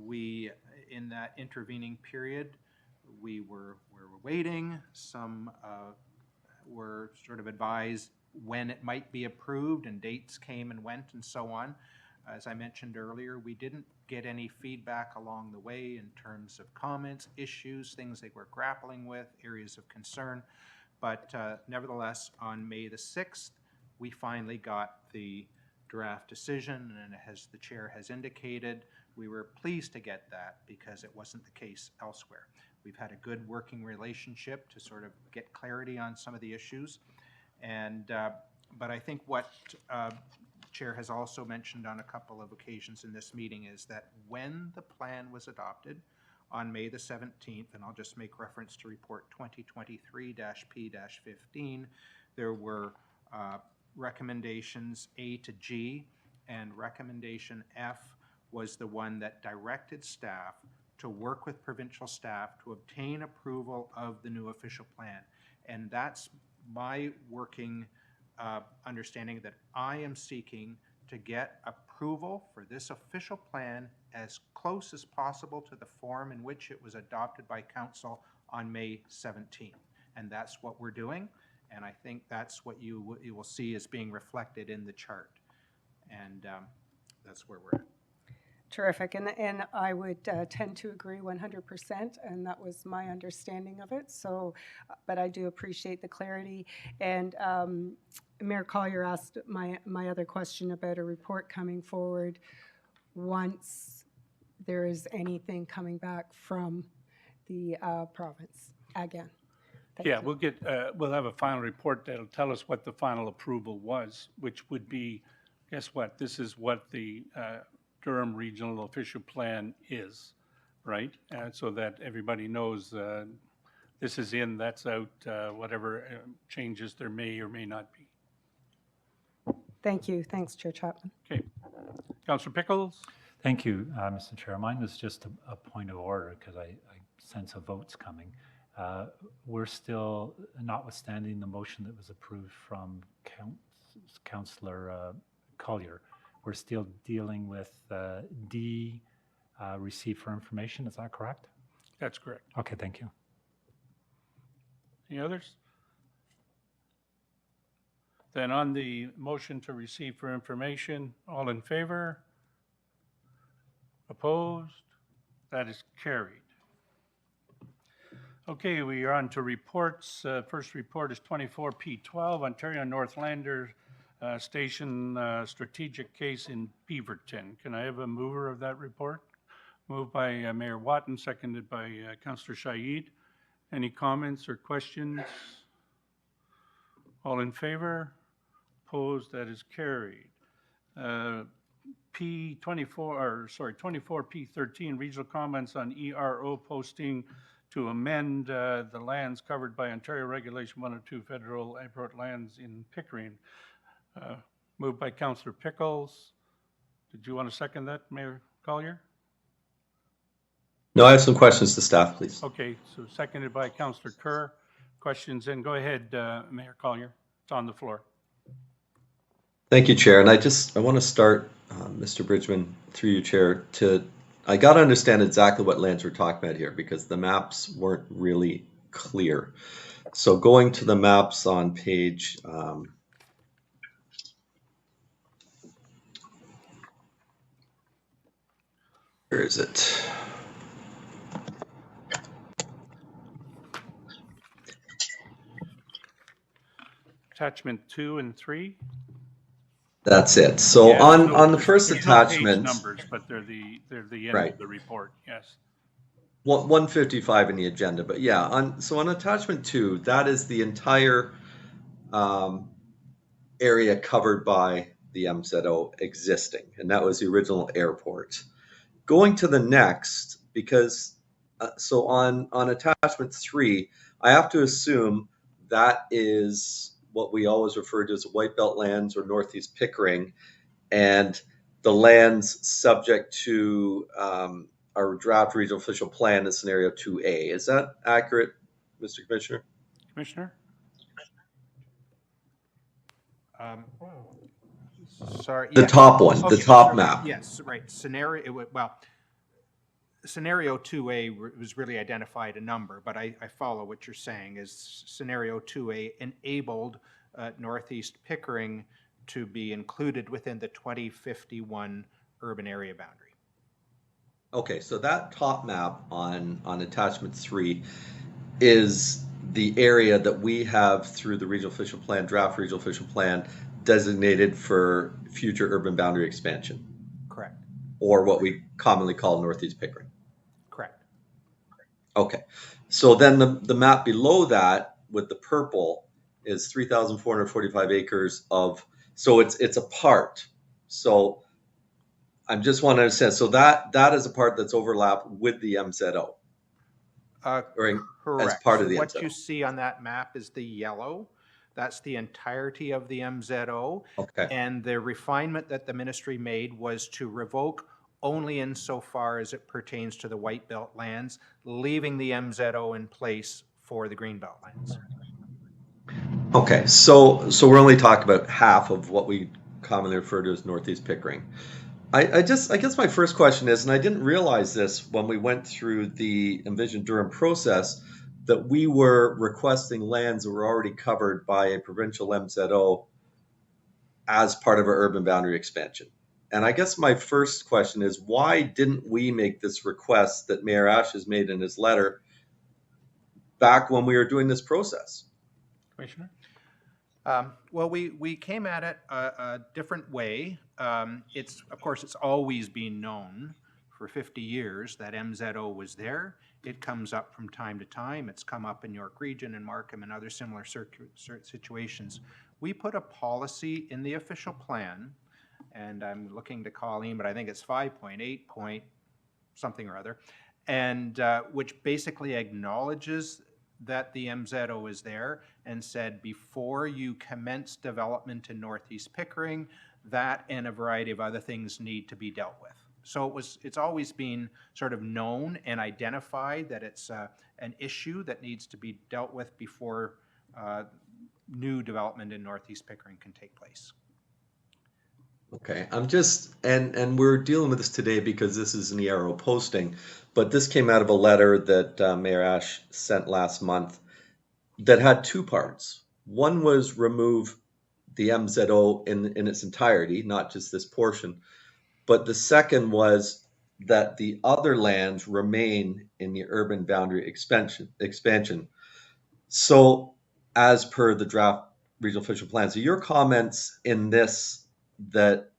We, in that intervening period, we were waiting. Some were sort of advised when it might be approved, and dates came and went and so on. As I mentioned earlier, we didn't get any feedback along the way in terms of comments, issues, things they were grappling with, areas of concern. But nevertheless, on May the 6th, we finally got the draft decision, and as the chair has indicated, we were pleased to get that because it wasn't the case elsewhere. We've had a good working relationship to sort of get clarity on some of the issues. And but I think what Chair has also mentioned on a couple of occasions in this meeting is that when the plan was adopted on May the 17th, and I'll just make reference to report 2023-P-15, there were recommendations A to G, and recommendation F was the one that directed staff to work with provincial staff to obtain approval of the new official plan. And that's my working understanding that I am seeking to get approval for this official plan as close as possible to the form in which it was adopted by council on May 17th. And that's what we're doing. And I think that's what you will see as being reflected in the chart. And that's where we're at. Terrific, and I would tend to agree 100%, and that was my understanding of it. So, but I do appreciate the clarity. And Mayor Collier asked my other question about a report coming forward once there is anything coming back from the province again. Yeah, we'll have a final report that'll tell us what the final approval was, which would be, guess what? This is what the Durham Regional Official Plan is, right? So that everybody knows this is in, that's out, whatever changes there may or may not be. Thank you. Thanks, Chair Chapman. Okay. Councillor Pickles? Thank you, Mr. Chair. Mine was just a point of order because I sense a vote's coming. We're still, notwithstanding the motion that was approved from Councillor Collier, we're still dealing with D, receive for information. Is that correct? That's correct. Okay, thank you. Any others? Then on the motion to receive for information, all in favor? Opposed? That is carried. Okay, we are on to reports. First report is 24P12, Ontario Northlander Station strategic case in Beaverton. Can I have a mover of that report? Moved by Mayor Watton, seconded by Councillor Shaid. Any comments or questions? All in favor? Opposed, that is carried. P24P13, regional comments on ERO posting to amend the lands covered by Ontario Regulation 102 federal airport lands in Pickering. Moved by Councillor Pickles. Did you want to second that, Mayor Collier? No, I have some questions to staff, please. Okay, so seconded by Councillor Kerr. Questions, and go ahead, Mayor Collier. It's on the floor. Thank you, Chair. And I want to start, Mr. Bridgman, through you, Chair, I got to understand exactly what lands we're talking about here because the maps weren't really clear. So going to the maps on page, where is it? Attachment 2 and 3. That's it. So Yeah, on the first there's no page attachment, numbers, but they're the end Right. of the report. Yes. 155 in the agenda, but yeah, on attachment 2, that is the entire area covered by the MZO existing, and that was the original airport. Going to the next, because so on attachment 3, I have to assume that is what we always refer to as White Belt lands or Northeast Pickering, and the lands subject to our draft regional official plan is scenario 2A. Is that accurate, Mr. Commissioner? Commissioner? Sorry. The yeah. top one, the Okay, top sure. map. Yes, right. Scenario 2A was really identified a number, but I follow what you're saying is scenario 2A enabled Northeast Pickering to be included within the 2051 urban area boundary. Okay, so that top map on attachment 3 is the area that we have through the regional official plan, draft regional official plan, designated for future urban boundary expansion. Correct. Or what we commonly call Northeast Pickering. Correct. Okay, so then the map below that with the purple is 3,445 acres of, so it's a part. So I just want to understand, so that is a part that's overlapped with the MZO. Correct. As part of So the what MZO. you see on that map is the yellow. That's the entirety of the MZO. Okay. And the refinement that the ministry made was to revoke only insofar as it pertains to the White Belt lands, leaving the MZO in place for the Greenbelt lands. Okay, so we're only talking about half of what we commonly refer to as Northeast Pickering. I guess my first question is, and I didn't realize this when we went through the Envision Durham process, that we were requesting lands that were already covered by a provincial MZO as part of our urban boundary expansion. And I guess my first question is, why didn't we make this request that Mayor Ash has made in his letter back when we were doing this process? Commissioner? Well, we came at it a different way. Of course, it's always been known for 50 years that MZO was there. It comes up from time to time. It's come up in York Region and Markham and other similar situations. We put a policy in the official plan, and I'm looking to Colleen, but I think it's 5.8 point something or other, and which basically acknowledges that the MZO is there and said before you commence development in Northeast Pickering, that and a variety of other things need to be dealt with. So it's always been sort of known and identified that it's an issue that needs to be dealt with before new development in Northeast Pickering can take place. Okay, I'm just, and we're dealing with this today because this is an ERO posting, but this came out of a letter that Mayor Ash sent last month that had two parts. One was remove the MZO in its entirety, not just this portion, but the second was that the other lands remain in the urban boundary expansion. So as per the draft regional official plan, so your comments in this that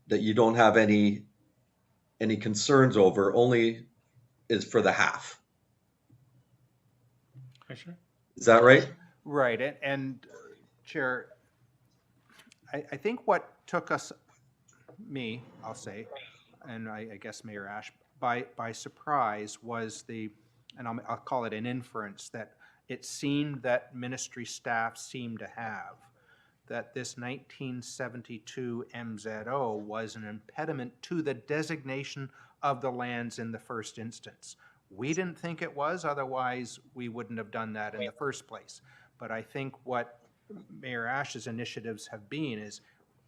you don't have any concerns over only is for the half. Commissioner? Is that right? Right, and Chair, I think what took us, me, I'll say, and I guess Mayor Ash, by surprise was and I'll call it an inference, that it seemed that ministry staff seemed to have, that this 1972 MZO was an impediment to the designation of the lands in the first instance. We didn't think it was, otherwise we wouldn't have done that in the first place. But I think what Mayor Ash's initiatives have been is,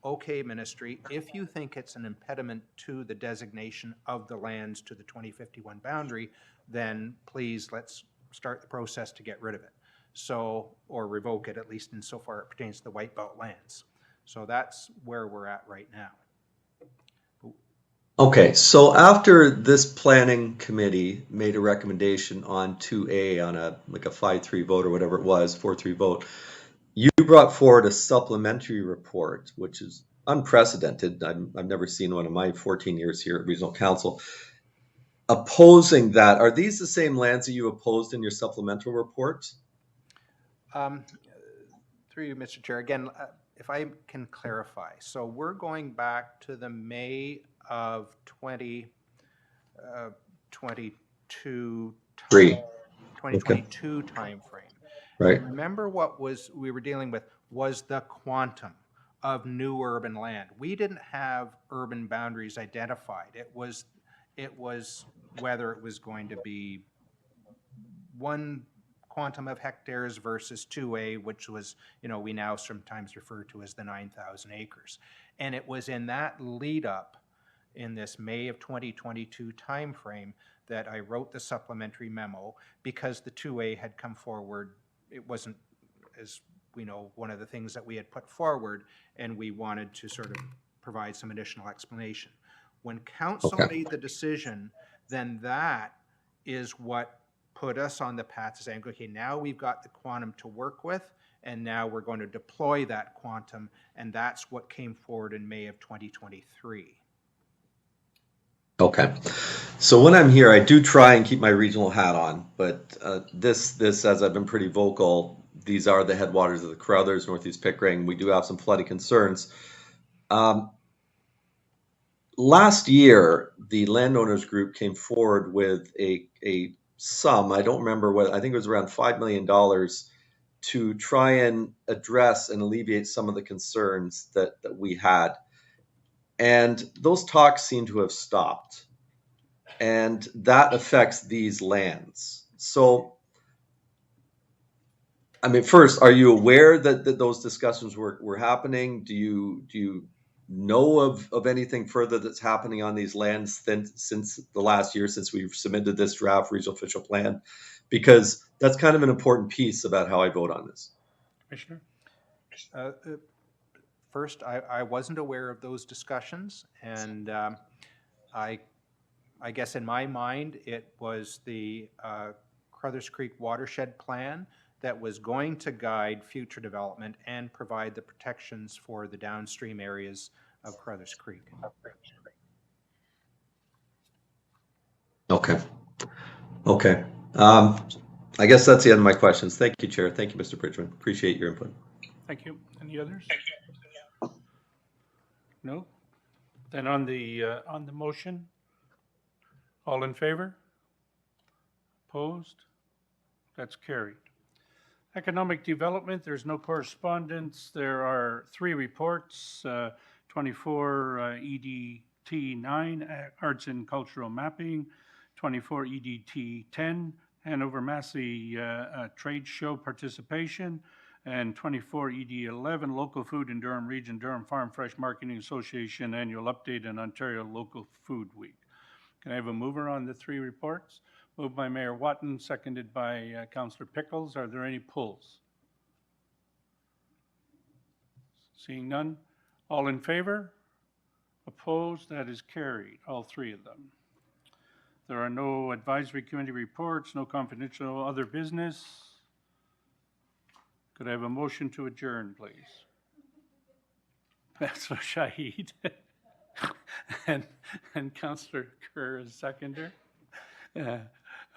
okay, ministry, if you think it's an impediment to the designation of the lands to the 2051 boundary, then please let's start the process to get rid of it. So, or revoke it, at least insofar it pertains to the White Belt lands. So that's where we're at right now. Okay, so after this planning committee made a recommendation on 2A on a 5-3 vote or whatever it was, 4-3 vote, you brought forward a supplementary report, which is unprecedented. I've never seen one in my 14 years here at Regional Council. Opposing that, are these the same lands that you opposed in your supplemental report? Through you, Mr. Chair, again, if I can clarify. So we're going back to the May of 2022 timeframe. Right. Remember what we were dealing with was the quantum of new urban land. We didn't have urban boundaries identified. It was whether it was going to be one quantum of hectares versus 2A, which was, we now sometimes refer to as the 9,000 acres. And it was in that lead up in this May of 2022 timeframe that I wrote the supplementary memo, because the 2A had come forward. It wasn't, as we know, one of the things that we had put forward, and we wanted to sort of provide some additional explanation. When council made the decision, then that is what put us on the path to saying, okay, now we've got the quantum to work with, and now we're going to deploy that quantum, and that's what came forward in May of 2023. Okay, so when I'm here, I do try and keep my regional hat on, but this, as I've been pretty vocal, these are the headwaters of the Carothers, Northeast Pickering. We do have some flooding concerns. Last year, the landowners group came forward with a sum, I don't remember what, I think it was around $5 million, to try and address and alleviate some of the concerns that we had. And those talks seem to have stopped. And that affects these lands. So, I mean, first, are you aware that those discussions were happening? Do you know of anything further that's happening on these lands since the last year, since we've submitted this draft regional official plan? Because that's kind of an important piece about how I vote on this. Commissioner? First, I wasn't aware of those discussions, and I guess in my mind, it was the Carothers Creek Watershed Plan that was going to guide future development and provide the protections for the downstream areas of Carothers Creek. Okay. Okay. I guess that's the end of my questions. Thank you, Chair. Thank you, Mr. Bridgman. Appreciate your input. Thank you. Any others? No? Then on the motion, all in favor? Opposed? That's carried. Economic development, there's no correspondence. There are 3 reports, 24 EDT 9, Arts and Cultural Mapping, 24 EDT 10, Hanover Massey Trade Show Participation, and 24 ED 11, Local Food in Durham Region, Durham Farm Fresh Marketing Association Annual Update, and Ontario Local Food Week. Can I have a mover on the 3 reports? Moved by Mayor Watton, seconded by Councillor Pickles. Are there any pulls? Seeing none. All in favor? Opposed? That is carried, all 3 of them. There are no advisory committee reports, no confidential other business. Could I have a motion to adjourn, please? Councillor Shahid and Councillor Kerr as seconder. You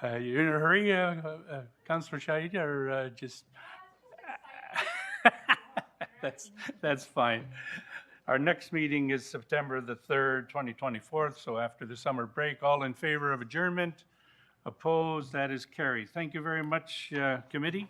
in a hurry, Councillor Shahid, or just? That's fine. Our next meeting is September the 3rd, 2024, so after the summer break. All in favor of adjournment? Opposed? That is carried. Thank you very much, committee.